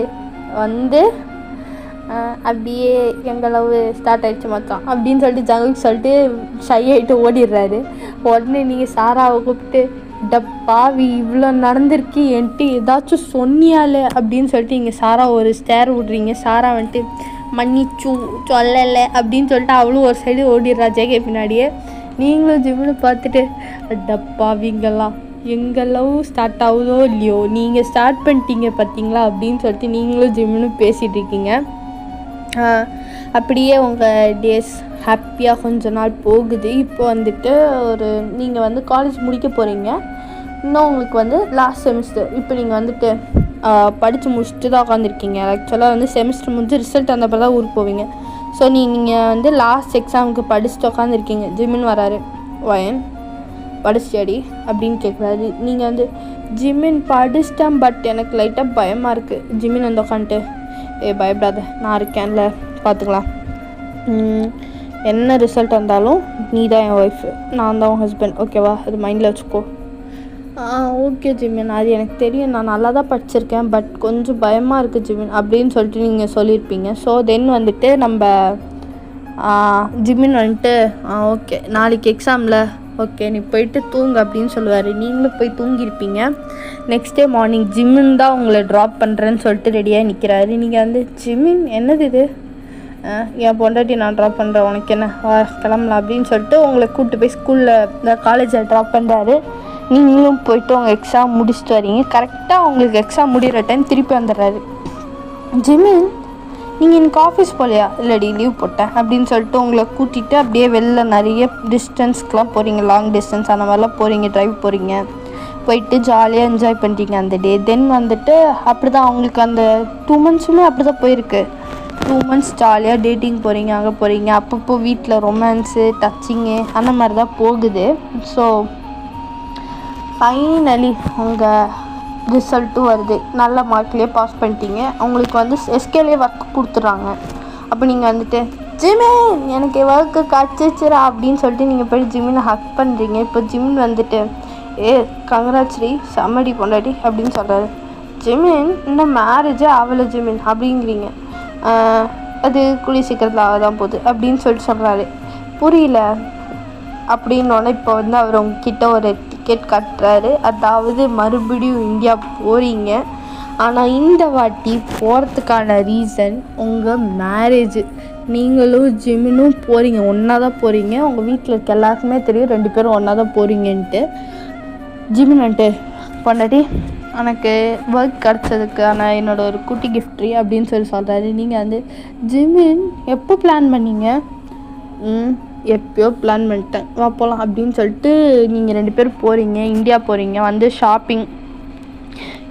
அப்படியே எங்கள் லவ் ஸ்டார்ட் ஆகிடுச்சு மச்சான் அப்படின்னு சொல்லிட்டு ஜங்குக்கு சொல்லிட்டு ஷை ஆகிட்டு ஓடிடுறாரு. உடனே நீங்கள் சாராவை கூப்பிட்டு, டப்பாவி இவ்வளோ நடந்திருக்கு என்கிட்ட ஏதாச்சும் சொன்னியாலே அப்படின்னு சொல்லிட்டு இங்கே சாரா ஒரு ஸ்டேர் விட்றீங்க. சாரா வந்துட்டு மன்னிச்சு சொல்லலை அப்படின்னு சொல்லிட்டு அவளும் ஒரு சைடு ஓடிடுறா ஜேகே பின்னாடியே. நீங்களும் ஜிம்னு பார்த்துட்டு, டப்பாவிங்கெல்லாம் எங்கள் லவ் ஸ்டார்ட் ஆகுதோ இல்லையோ, நீங்கள் ஸ்டார்ட் பண்ணிட்டீங்க பார்த்தீங்களா அப்படின்னு சொல்லிட்டு நீங்களும் ஜிம்னு பேசிகிட்டு இருக்கீங்க. அப்படியே உங்கள் டேஸ் ஹாப்பியாக கொஞ்ச நாள் போகுது. இப்போ வந்துட்டு நீங்கள் வந்து காலேஜ் முடிக்க போகிறீங்க. இன்னும் உங்களுக்கு வந்து லாஸ்ட் செமிஸ்டர். இப்போ நீங்கள் வந்துட்டு படித்து முடிச்சுட்டு தான் உட்காந்துருக்கீங்க. ஆக்சுவலாக வந்து செமிஸ்டர் முடிஞ்சு ரிசல்ட் வந்தப்போ தான் ஊருக்கு போவீங்க. ஸோ நீங்கள் வந்து லாஸ்ட் எக்ஸாமுக்கு படிச்சுட்டு உட்காந்துருக்கீங்க. ஜிமின் வராரு. வயன் படிச்சியாடி அப்படின்னு கேட்குறாரு. நீங்கள் வந்து ஜிமின் படிச்சிட்டேன், பட் எனக்கு லைட்டாக பயமாக இருக்குது. ஜிமின் வந்து உட்காந்துட்டு, பயப்படாத நான் இருக்கேன்ல பார்த்துக்கலாம், என்ன ரிசல்ட் வந்தாலும் நீ தான் என் ஒய்ஃபு, நான் தான் உன் ஹஸ்பண்ட், ஓகேவா? அது மைண்டில் வச்சுக்கோ. ஓகே ஜிமின், அது எனக்கு தெரியும், நான் நல்லா தான் படிச்சிருக்கேன், பட் கொஞ்சம் பயமாக இருக்குது ஜிமின் அப்படின்னு சொல்லிட்டு நீங்கள் சொல்லியிருப்பீங்க. ஸோ தென் வந்துட்டு நம்ம ஜிமின் வந்துட்டு ஓகே நாளைக்கு எக்ஸாமில் ஓகே நீ போயிட்டு தூங்கு அப்படின்னு சொல்லுவார். நீங்களும் போய் தூங்கியிருப்பீங்க. நெக்ஸ்ட் டே மார்னிங் ஜிமின் தான் உங்களை ட்ராப் பண்ணுறேன்னு சொல்லிட்டு ரெடியாக நிற்கிறாரு. நீங்கள் வந்து ஜிமின் என்னது இது, என் பொண்டாட்டி நான் ட்ராப் பண்ணுறேன், உனக்கு என்ன, கிளம்பலாம் அப்படின்னு சொல்லிட்டு உங்களை கூப்பிட்டு போய் ஸ்கூலில் காலேஜில் ட்ராப் பண்ணுறாரு. நீங்களும் போயிட்டு உங்கள் எக்ஸாம் முடிச்சுட்டு வரீங்க. கரெக்டாக உங்களுக்கு எக்ஸாம் முடிகிற டைம் திருப்பி வந்துடுறாரு. ஜிமின் நீங்கள் இன்னைக்கு ஆஃபீஸ் போகலையா? இல்லடி லீவ் போட்டேன் அப்படின்னு சொல்லிட்டு உங்களை கூட்டிகிட்டு அப்படியே வெளில நிறைய டிஸ்டன்ஸ்க்கெலாம் போகிறீங்க, லாங் டிஸ்டன்ஸ் அந்த மாதிரிலாம் போகிறீங்க, ட்ரைவ் போகிறீங்க, போயிட்டு ஜாலியாக என்ஜாய் பண்ணுறீங்க அந்த டே. தென் வந்துட்டு அப்படி தான் அவங்களுக்கு அந்த 2 months அப்படி தான் போயிருக்கு. 2 months ஜாலியாக டேட்டிங் போகிறீங்க, அங்கே போகிறீங்க, அப்பப்போ வீட்டில் ரொமான்ஸு டச்சிங்கு அந்த மாதிரி தான் போகுது. ஸோ ஃபைனலி உங்கள் ரிசல்ட்டும் வருது, நல்ல மார்க்லேயே பாஸ் பண்ணிட்டீங்க. உங்களுக்கு வந்து எஸ்கேலே ஒர்க் கொடுத்துட்றாங்க. அப்போ நீங்கள் வந்துட்டு ஜிமின் எனக்கு ஒர்க்கு கிடச்சிச்சிரா அப்படின்னு சொல்லிட்டு நீங்கள் போய் ஜிமினை ஹக் பண்ணுறீங்க. இப்போ ஜிமின் வந்துட்டு கங்க்ராட்ஸ்ரி செம்மடி பொண்டாட்டி அப்படின்னு சொல்கிறாரு. ஜிமின் இன்னும் மேரேஜே ஆகலை ஜிமின் அப்படிங்கிறீங்க. அது கூடிய சீக்கிரத்தில் ஆக தான் போகுது அப்படின்னு சொல்லிட்டு சொல்கிறாரு. புரியல அப்படின்னோடனே இப்போ வந்து அவர் உங்ககிட்ட ஒரு டிக்கெட் கட்டுறாரு. அதாவது மறுபடியும் இந்தியா போகிறீங்க. ஆனால் இந்த வாட்டி போகிறதுக்கான ரீசன் உங்கள் மேரேஜு. நீங்களும் ஜிமினும் போகிறீங்க, ஒன்றா தான் போகிறீங்க. உங்கள் வீட்டில் இருக்க எல்லாருக்குமே தெரியும் 2 பேரும் ஒன்றா தான் போகிறீங்கன்ட்டு. ஜிமின் வந்துட்டு பொண்டாட்டி எனக்கு ஒர்க் கிடச்சதுக்கான என்னோட ஒரு குட்டி கிஃப்ட்ரி அப்படின்னு சொல்கிறாரு. நீங்கள் வந்து ஜிமின் எப்போ பிளான் பண்ணீங்க? எப்போயோ பிளான் பண்ணிட்டேன், வா போகலாம் அப்படின்னு சொல்லிட்டு நீங்கள் 2 பேரும் போகிறீங்க, இந்தியா போகிறீங்க. வந்து ஷாப்பிங்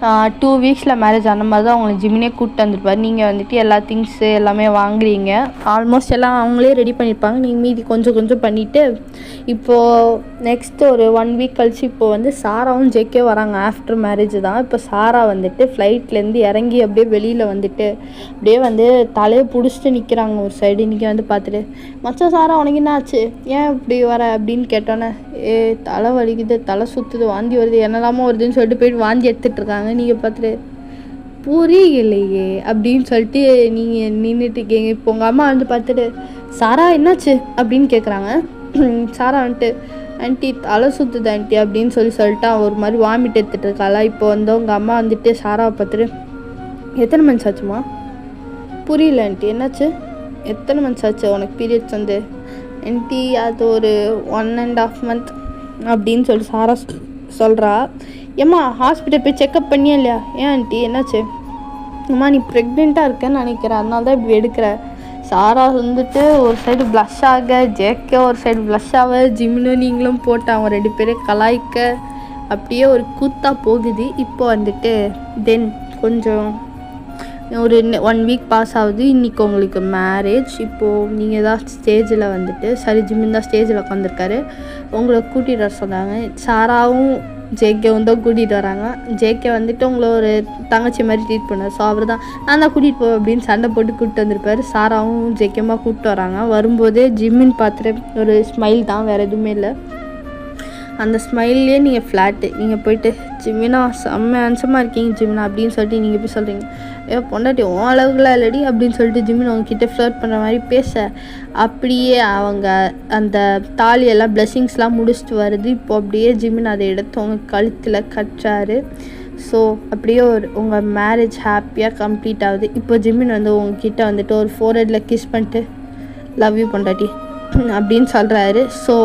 2 weeksல மேரேஜ் அந்த மாதிரி தான் அவங்களை ஜிமினே கூப்பிட்டு வந்துருப்பார். நீங்கள் வந்துட்டு எல்லா திங்ஸு எல்லாமே வாங்குறீங்க. ஆல்மோஸ்ட் எல்லாம் அவங்களே ரெடி பண்ணியிருப்பாங்க, நீங்கள் மீதி கொஞ்சம் கொஞ்சம் பண்ணிவிட்டு இப்போது நெக்ஸ்ட்டு ஒரு 1 week கழிச்சு இப்போது வந்து சாராவும் ஜேகே வராங்க. ஆஃப்டர் மேரேஜ் தான். இப்போ சாரா வந்துட்டு ஃப்ளைட்லேருந்து இறங்கி அப்படியே வெளியில் வந்துட்டு அப்படியே வந்து தலையை பிடிச்சிட்டு நிற்கிறாங்க ஒரு சைடு. இன்றைக்கி வந்து பார்த்துட்டு மச்சான் சாரா உனக்கு என்ன ஆச்சு, ஏன் இப்படி வர அப்படின்னு கேட்டோன்னே தலை வலிக்குது, தலை சுற்றுது, வாந்தி வருது, என்னெல்லாமோ வருதுன்னு சொல்லிட்டு போயிட்டு வாந்தி எடுத்துகிட்டு இருக்காங்க. நீங்கள் பார்த்துட்டு புரியலையே அப்படின்னு சொல்லிட்டு நீங்கள் நின்றுட்டு இருக்கீங்க. இப்போ உங்கள் அம்மா வந்து பார்த்துட்டு சாரா என்னாச்சு அப்படின்னு கேட்குறாங்க. சாரா வந்துட்டு ஆண்டி தலை சுற்றுது ஆண்டி அப்படின்னு சொல்லிட்டு ஒரு மாதிரி வாமிட் எடுத்துகிட்டு இருக்காளா. இப்போ வந்து உங்கள் அம்மா வந்துட்டு சாராவை பார்த்துட்டு எத்தனை மந்த்ஸ் ஆச்சுமா? புரியல ஆண்டி என்னாச்சு, எத்தனை மந்த்ஸ் ஆச்சு உனக்கு பீரியட்ஸ் வந்து? ஆண்டி அது ஒரு 1.5 month அப்படின்னு சொல்லி சாரா சொல்கிறா. ஏம்மா ஹாஸ்பிட்டல் போய் செக்கப் பண்ணியா இல்லையா? ஏன் ஆண்டி என்னாச்சு? அம்மா நீ ப்ரெக்னெண்ட்டாக இருக்கேன்னு நினைக்கிறேன், அதனால தான் இப்படி எடுக்கிற. சாரா வந்துட்டு ஒரு சைடு ப்ளஷ் ஆக, ஜேகே ஒரு சைடு ப்ளஷ் ஆக, ஜிமினும் நீங்களும் போட்டு அவங்க 2 பேரும் கலாய்க்க அப்படியே ஒரு கூத்தாக போகுது. இப்போ வந்துட்டு தென் கொஞ்சம் ஒரு 1 week பாஸ் ஆகுது. இன்றைக்கி உங்களுக்கு மேரேஜ். இப்போது நீங்கள் தான் ஸ்டேஜில் வந்துட்டு ஜிமின் தான் ஸ்டேஜில் உட்காந்துருக்காரு. உங்களை கூட்டிகிட்டு வர சொன்னாங்க. சாராவும் ஜேகேவும் தான் கூட்டிகிட்டு வராங்க. ஜேகே வந்துட்டு உங்களை ஒரு தங்கச்சி மாதிரி ட்ரீட் பண்ணார். ஸோ அவர் தான் நான் தான் கூட்டிகிட்டு போவேன் அப்படின்னு சண்டை போட்டு கூப்பிட்டு வந்திருப்பார். சாராவும் ஜேகேமாக கூப்பிட்டு வராங்க. வரும்போதே ஜிமின் பார்த்துட்டு ஒரு ஸ்மைல் தான், வேறு எதுவுமே இல்லை. அந்த ஸ்மைல்லே நீங்கள் ஃப்ளாட்டு. நீங்கள் போயிட்டு ஜிமினா செம்ம ஹேண்ட்ஸமாக இருக்கீங்க ஜிமினா அப்படின்னு சொல்லிட்டு நீங்கள் போய் சொல்கிறீங்க. பொண்டாட்டி உன் அளவுக்குலாம் இல்லடி அப்படின்னு சொல்லிட்டு ஜிமின் அவங்கக்கிட்ட ஃப்ளர்ட் பண்ணுற மாதிரி பேச அப்படியே அவங்க அந்த தாலியெல்லாம் பிளெஸ்ஸிங்ஸ்லாம் முடிச்சுட்டு வருது. இப்போ அப்படியே ஜிமின் அதை எடுத்து அவங்க கழுத்தில் கட்டுறாரு. ஸோ அப்படியே உங்கள் மேரேஜ் ஹாப்பியாக கம்ப்ளீட் ஆகுது. இப்போ ஜிமின் வந்து உங்ககிட்ட வந்துட்டு ஒரு ஃபோர்ஹெட்டில் கிஸ் பண்ணிட்டு லவ் யூ பொண்டாட்டி அப்படின்னு சொல்கிறாரு. ஸோ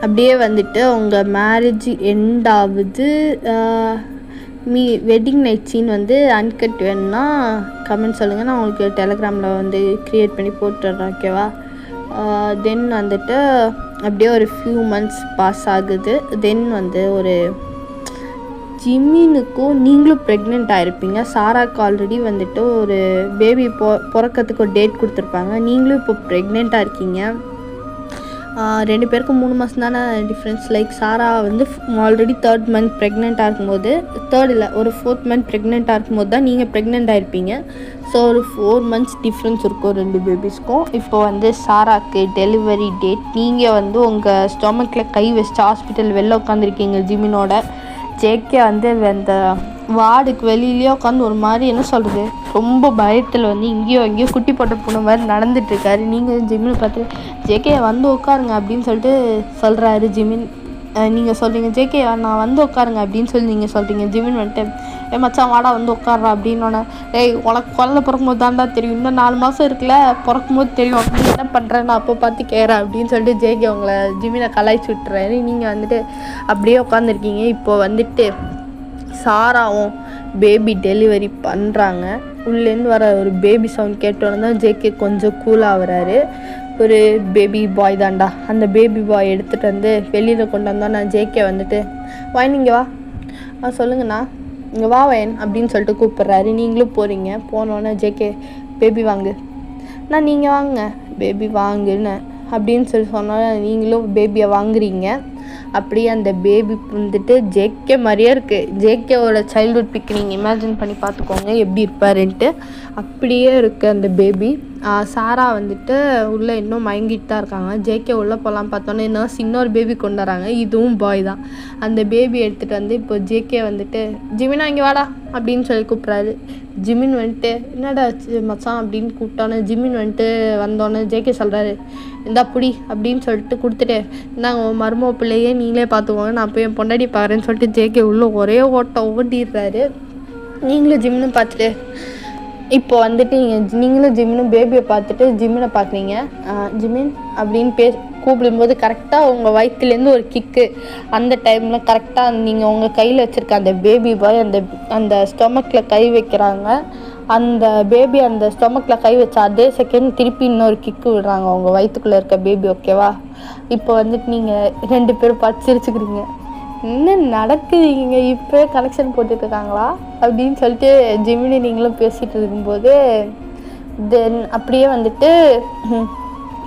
அப்படியே வந்துட்டு உங்கள் மேரேஜ் எண்ட் ஆகுது. வெட்டிங் நைட் சீன் வந்து அன்கட் வேணும்னா கமெண்ட் சொல்லுங்கள், நான் உங்களுக்கு டெலகிராமில் வந்து க்ரியேட் பண்ணி போட்டுடுறேன், ஓகேவா? தென் வந்துட்டு அப்படியே ஒரு ஃபியூ மந்த்ஸ் பாஸ் ஆகுது. தென் வந்து ஒரு ஜிமினுக்கும் நீங்களும் ப்ரெக்னென்ட் ஆகிருப்பீங்க. சாராக்கு ஆல்ரெடி வந்துட்டு ஒரு பேபி பிறக்கிறதுக்கு ஒரு டேட் கொடுத்துருப்பாங்க. நீங்களும் இப்போ ப்ரெக்னெண்ட்டாக இருக்கீங்க. 2 பேருக்கும் 3 மாதம் தானே டிஃப்ரென்ஸ். லைக் சாரா வந்து ஆல்ரெடி 3rd month ப்ரெக்னெண்ட்டாக இருக்கும்போது, 3rd இல்லை ஒரு 4th month ப்ரெக்னெண்ட்டாக இருக்கும்போது தான் நீங்கள் ப்ரெக்னெண்ட் ஆகிருப்பீங்க. ஸோ ஒரு 4 months டிஃப்ரென்ஸ் இருக்கும் 2 பேபிஸ்க்கும். இப்போ வந்து சாராக்கு டெலிவரி டேட். நீங்கள் வந்து உங்கள் ஸ்டொமக்கில் கை வச்சுட்டு ஹாஸ்பிட்டல் வெளில உட்காந்துருக்கீங்க ஜிமினோட. ஜேகே வந்து அந்த வார்டுக்கு வெளியிலேயே உட்காந்து ஒரு மாதிரி என்ன சொல்கிறது, ரொம்ப பயத்தில் வந்து இங்கேயோ குட்டி போட்ட பொண்ணு மாதிரி நடந்துட்டுருக்காரு. நீங்கள் ஜிமினை பார்த்து ஜேகே வந்து உட்காருங்க அப்படின்னு சொல்லிட்டு சொல்கிறாரு ஜிமின். நீங்கள் சொல்கிறீங்க ஜேகே நான் வந்து உட்காருங்க அப்படின்னு சொல்லி நீங்கள் சொல்கிறீங்க. ஜிமின் வந்துட்டு மச்சான் வாடா வந்து உட்கார்றா அப்படின்னோடனே உனக்கு குழந்தை பிறக்கும்போது தாண்டா தெரியும், இன்னும் 4 மாதம் இருக்குல்ல, பிறக்கும்போது தெரியும், அப்படி என்ன பண்ணுறேன் நான் அப்போ பார்த்து கேட்குறேன் அப்படின்னு சொல்லிட்டு ஜேகே உங்களை ஜிமினை கலாய்ச்சி விட்டுறாரு. நீங்கள் வந்துட்டு அப்படியே உட்காந்துருக்கீங்க. இப்போ வந்துட்டு சாராவும் பேபி டெலிவரி பண்ணுறாங்க. உள்ளேருந்து வர ஒரு பேபி சவுண்ட் கேட்டோன்னு தான் ஜேகே கொஞ்சம் கூலாக வராரு. ஒரு பேபி பாய் தான்டா. அந்த பேபி பாய் எடுத்துகிட்டு வந்து வெளியில் கொண்டு வந்தோம். நான் ஜேகே வந்துட்டு வயன் இங்கே வா, சொல்லுங்கண்ணா இங்கே வா வயன் அப்படின்னு சொல்லிட்டு கூப்பிட்றாரு. நீங்களும் போகிறீங்க. போனோன்னே ஜேகே பேபி வாங்கு, நான் நீங்கள் வாங்க பேபி வாங்குன்னு அப்படின்னு சொன்னால் நீங்களும் பேபியை வாங்குறீங்க. அப்படியே அந்த பேபி வந்துட்டு ஜேகே மாதிரியே இருக்குது. ஜேகேவோட சைல்ட்ஹுட் பிக் நீங்கள் இமேஜின் பண்ணி பார்த்துக்கோங்க எப்படி இருப்பாருன்ட்டு. அப்படியே இருக்குது அந்த பேபி. சாரா வந்துட்டு உள்ளே இன்னும் மயங்கிட்டு தான் இருக்காங்க. ஜேகே உள்ளே போகலாம் பார்த்தோன்னே நர்ஸ் இன்னொரு பேபி கொண்டு வராங்க. இதுவும் பாய் தான். அந்த பேபி எடுத்துகிட்டு வந்து இப்போ ஜேகே வந்துட்டு ஜிமினா இங்கே வாடா அப்படின்னு சொல்லி கூப்பிட்றாரு. ஜிமின் வந்துட்டு என்னடா மச்சான் அப்படின்னு கூப்பிட்டோன்னே ஜிமின் வந்துட்டு வந்தோன்னே ஜேகே சொல்கிறாரு இந்தா புடி அப்படின்னு சொல்லிட்டு கொடுத்துட்டு இந்தாங்க மருமக பிள்ளையே நீங்களே பார்த்துக்கோங்க, நான் போய் என் பொண்டாடி பாருன்னு சொல்லிட்டு ஜேகே உள்ளே ஒரே ஓட்டம் ஓட்டிடுறாரு. நீங்களும் ஜிம்னு பார்த்துட்டு இப்போ வந்துட்டு நீங்களும் ஜிம்னும் பேபியை பார்த்துட்டு ஜிம்மினை பார்க்குறீங்க. ஜிமின் அப்படின்னு கூப்பிடும்போது கரெக்டாக உங்கள் வயிற்றுலேருந்து ஒரு கிக்கு. அந்த டைமில் கரெக்டாக நீங்கள் உங்கள் கையில் வச்சுருக்க அந்த பேபி பாய் அந்த ஸ்டொமக்கில் கை வைக்கிறாங்க. அந்த பேபி அந்த ஸ்டொமக்கில் கை வச்ச அதே செகண்ட் திருப்பி இன்னொரு கிக்கு விடுறாங்க உங்கள் வயிற்றுக்குள்ளே இருக்க பேபி. ஓகேவா? இப்போ வந்துட்டு நீங்கள் 2 பேரும் பார்த்து சிரிச்சுக்கிறீங்க. என்ன நடக்குதுங்க, இப்போ கனெக்ஷன் போட்டுட்ருக்காங்களா அப்படின்னு சொல்லிட்டு ஜிமினி நீங்களும் பேசிகிட்டு இருக்கும்போது தென் அப்படியே வந்துட்டு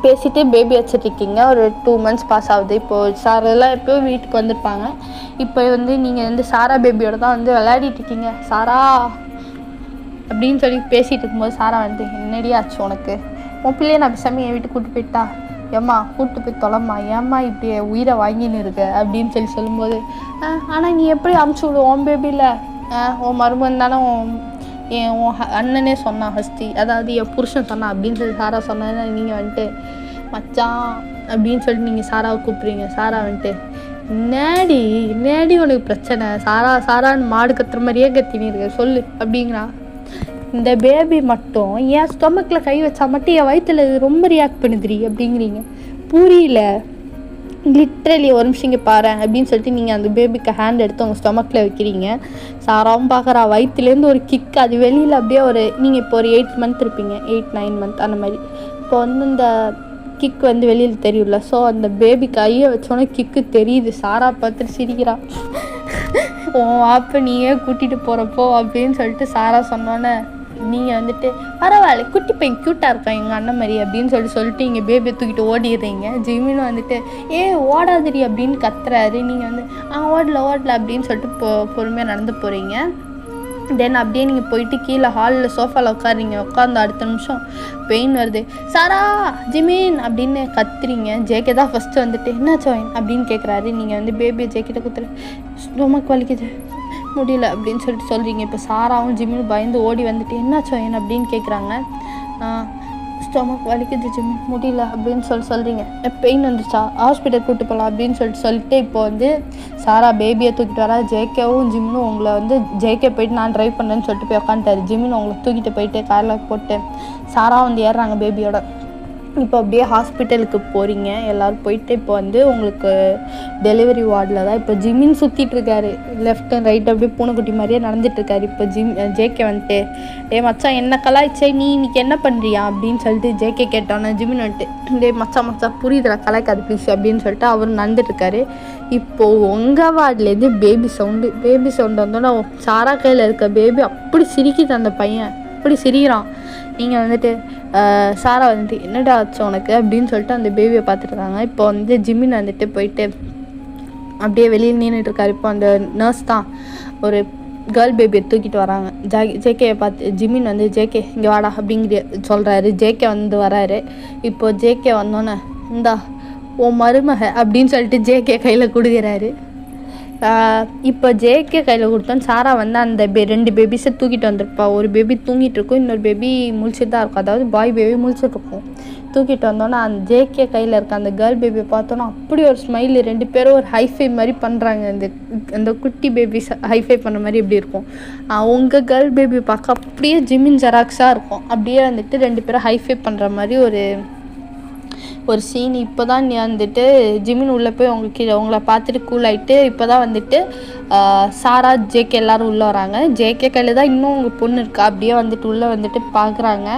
பேசிகிட்டு பேபி வச்சுட்ருக்கீங்க. ஒரு 2 months பாஸ் ஆகுது. இப்போது சாரெல்லாம் எப்போ வீட்டுக்கு வந்திருப்பாங்க. இப்போ வந்து நீங்கள் வந்து சாரா பேபியோட தான் வந்து விளையாடிட்டுருக்கீங்க. சாரா அப்படின்னு சொல்லி பேசிகிட்டு இருக்கும்போது சாரா வந்து என்னடி ஆச்சு உனக்கு, உன் பிள்ளையை நான் பேசாமல் என் வீட்டுக்கு கூப்பிட்டு போயிட்டா, ஏம்மா கூப்பிட்டு போய் தொலைம்மா, ஏம்மா இப்படி உயிரை வாங்கின்னு இருக்க அப்படின்னு சொல்லி சொல்லும்போது ஆனால் நீ எப்படி அமுச்சு விடு உன் பேபியில், உன் மருமகன் தானே உன் அண்ணனே சொன்னான் ஹஸ்தி, அதாவது என் புருஷன் சொன்னான் அப்படின்னு சொல்லி சாரா சொன்னா நீங்கள் வந்துட்டு மச்சான் அப்படின்னு சொல்லிட்டு நீங்கள் சாராவை கூப்பிட்றீங்க. சாரா வந்துட்டு நேடி உனக்கு பிரச்சனை, சாரான்னு மாடு கத்துற மாதிரியே கத்தினு இருக்க சொல்லு அப்படிங்கிறா. இந்த பேபி மட்டும் என் ஸ்டொமக்கில் கை வச்சா மட்டும் என் வயிற்றுல ரொம்ப ரியாக்ட் பண்ணுதுரி அப்படிங்கிறீங்க. புரியல, லிட்ரலி ஒரு நிமிஷம் இங்கே பாரு அப்படின்னு சொல்லிட்டு நீங்கள் அந்த பேபிக்கு ஹேண்ட் எடுத்து உங்கள் ஸ்டொமக்கில் வைக்கிறீங்க. சாராவும் பார்க்குறா. வயிற்றுலேருந்து ஒரு கிக், அது வெளியில் அப்படியே ஒரு நீங்கள் இப்போ ஒரு 8 month இருப்பீங்க, 8-9 month அந்த மாதிரி. இப்போ வந்து இந்த கிக் வந்து வெளியில் தெரியும்ல. ஸோ அந்த பேபி கையை வச்சோன்னே கிக்கு தெரியுது. சாரா பார்த்துட்டு சிரிக்கிறா. உன் வாப்ப நீயே கூட்டிகிட்டு போகிறப்போ அப்படின்னு சொல்லிட்டு சாரா சொன்னோன்னே நீங்கள் வந்துட்டு பரவாயில்ல குட்டி பையன் க்யூட்டாக இருக்கான் எங்கள் அண்ணன் மாதிரி அப்படின்னு சொல்லிட்டு இங்கே பேபியை தூக்கிட்டு ஓடிடுறீங்க. ஜிமினும் வந்துட்டு ஓடாதிரி அப்படின்னு கத்துறாரு. நீங்கள் வந்து ஓடல அப்படின்னு சொல்லிட்டு பொறுமையாக நடந்து போகிறீங்க. தென் அப்படியே நீங்கள் போயிட்டு கீழே ஹாலில் சோஃபாவில் உட்காருறீங்க. உட்காந்து அடுத்த நிமிஷம் பெயின் வருது. சாரா ஜிமின் அப்படின்னு கத்துறீங்க. ஜேகே தான் ஃபஸ்ட்டு வந்துட்டு என்னாச்சு அப்படின்னு கேட்குறாரு. நீங்கள் வந்து பேபியை ஜேக்கிட்ட குத்துரு, ஸ்டொமக் வலிக்குது முடியல அப்படின்னு சொல்லிட்டு சொல்கிறீங்க. இப்போ சாராவும் ஜிம்மினும் பயந்து ஓடி வந்துட்டு என்னாச்சோ அப்படின்னு கேட்குறாங்க. ஸ்டொமக் வலிக்குது ஜிம்மி முடியல அப்படின்னு சொல்கிறீங்க. பெயின் வந்துச்சா ஹாஸ்பிட்டல் கூப்பிட்டு போகலாம் அப்படின்னு சொல்லிட்டு இப்போ வந்து சாரா பேபியை தூக்கிட்டு வரா. ஜேகேவும் ஜிம்னும் உங்களை வந்து ஜேகே போயிட்டு நான் ட்ரைவ் பண்ணேன்னு சொல்லிட்டு போய் உட்காந்துட்டாரு. ஜிம்மின் உங்களை தூக்கிட்டு போயிட்டு காரில் போட்டு சாரா வந்து ஏறுறாங்க பேபியோட. இப்போ அப்படியே ஹாஸ்பிட்டலுக்கு போகிறீங்க. எல்லோரும் போயிட்டு இப்போ வந்து உங்களுக்கு டெலிவரி வார்டில் தான் இப்போ ஜிமின் சுற்றிட்டுருக்காரு. லெஃப்ட் அண்ட் ரைட் அப்படியே பூனைக்குட்டி மாதிரியே நடந்துட்டுருக்காரு. இப்போ ஜேகே வந்துட்டு மச்சான் என்ன கலாய்ச்சே நீ இன்னைக்கு என்ன பண்ணுறியா அப்படின்னு சொல்லிட்டு ஜேகே கேட்டோன்னே ஜிமின் வந்துட்டு மச்சான் புரியுதுடா கலாய்க்காது ப்ளீஸ் அப்படின்னு சொல்லிட்டு அவர் நடந்துட்டுருக்காரு. இப்போது உங்கள் வார்டிலேருந்து பேபி சவுண்டு வந்தோன்னா சாரா கையில் இருக்க பேபி அப்படி சிரிக்குது. அந்த பையன் அப்படி சிரிக்கிறான். நீங்கள் வந்துட்டு சாரா வந்துட்டு என்னடா ஆச்சு உனக்கு அப்படின்னு சொல்லிட்டு அந்த பேபியை பார்த்துட்ருக்காங்க. இப்போ வந்து ஜிமின் வந்துட்டு போயிட்டு அப்படியே வெளியில் நின்றுட்டுருக்காரு. இப்போ அந்த நர்ஸ் தான் ஒரு கேர்ள் பேபியை தூக்கிட்டு வராங்க. ஜேகேயை பார்த்து ஜிமின் வந்து ஜேகே இங்கே வாடா அப்படிங்கிற சொல்கிறாரு. ஜேகே வந்து வராரு. இப்போது ஜேகே வந்தோன்னே இந்தா உன் மருமக அப்படின்னு சொல்லிட்டு ஜேகே கையில் கொடுக்குறாரு. இப்போ ஜேகே கையில் கொடுத்தோன்னு சாரா வந்து அந்த 2 பேபிஸை தூக்கிட்டு வந்திருப்பா. ஒரு பேபி தூங்கிட்டு இருக்கும், இன்னொரு பேபி முழிச்சிட்டு தான் இருக்கும். அதாவது பாய் பேபி முழிச்சிட்டு இருக்கும். தூக்கிட்டு வந்தோன்னா அந்த ஜேகே கையில் இருக்க அந்த கேர்ள் பேபியை பார்த்தோன்னா அப்படி ஒரு ஸ்மைல். 2 பேரும் ஒரு ஹைஃபை மாதிரி பண்ணுறாங்க. அந்த குட்டி பேபிஸ் ஹைஃபை பண்ண மாதிரி எப்படி இருக்கும். உங்கள் கேர்ள் பேபி பார்க்க அப்படியே ஜிமின் ஜெராக்ஸாக இருக்கும். அப்படியே வந்துட்டு 2 பேரும் ஹைஃபை பண்ணுற மாதிரி ஒரு ஒரு சீன். இப்போ தான் நீ வந்துட்டு ஜிமின் உள்ளே போய் உங்களை பார்த்துட்டு கூல் ஆகிட்டு இப்போ தான் வந்துட்டு சாரா ஜேகே எல்லோரும் உள்ளே வராங்க. ஜேகே கையில் தான் இன்னும் உங்கள் பொண்ணு இருக்கா. அப்படியே வந்துட்டு உள்ளே வந்துட்டு பார்க்குறாங்க.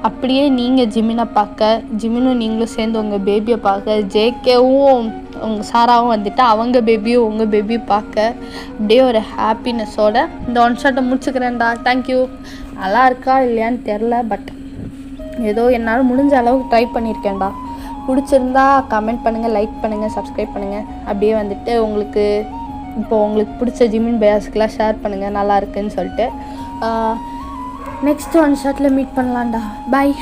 அப்படியே நீங்கள் ஜிமினை பார்க்க, ஜிமினும் நீங்களும் சேர்ந்து உங்கள் பேபியை பார்க்க, ஜேகேவும் உங்கள் சாராவும் வந்துட்டு அவங்க பேபியும் உங்கள் பேபியும் பார்க்க, அப்படியே ஒரு ஹாப்பினஸோட இந்த ஒன் ஷாட்டை முடிச்சுக்கிறேன்டா. தேங்க்யூ. நல்லா இருக்கா இல்லையான்னு தெரில, பட் ஏதோ என்னால் முடிஞ்ச அளவுக்கு ட்ரை பண்ணியிருக்கேன்டா. பிடிச்சிருந்தா கமெண்ட் பண்ணுங்கள், லைக் பண்ணுங்கள், சப்ஸ்கிரைப் பண்ணுங்கள். அப்படியே வந்துட்டு உங்களுக்கு பிடிச்ச ஜிமின் பயாஸ்க்கெலாம் ஷேர் பண்ணுங்கள் நல்லா இருக்குன்னு சொல்லிட்டு. நெக்ஸ்ட் ஒன் ஷாட்டில் மீட் பண்ணலாம்டா. பாய்.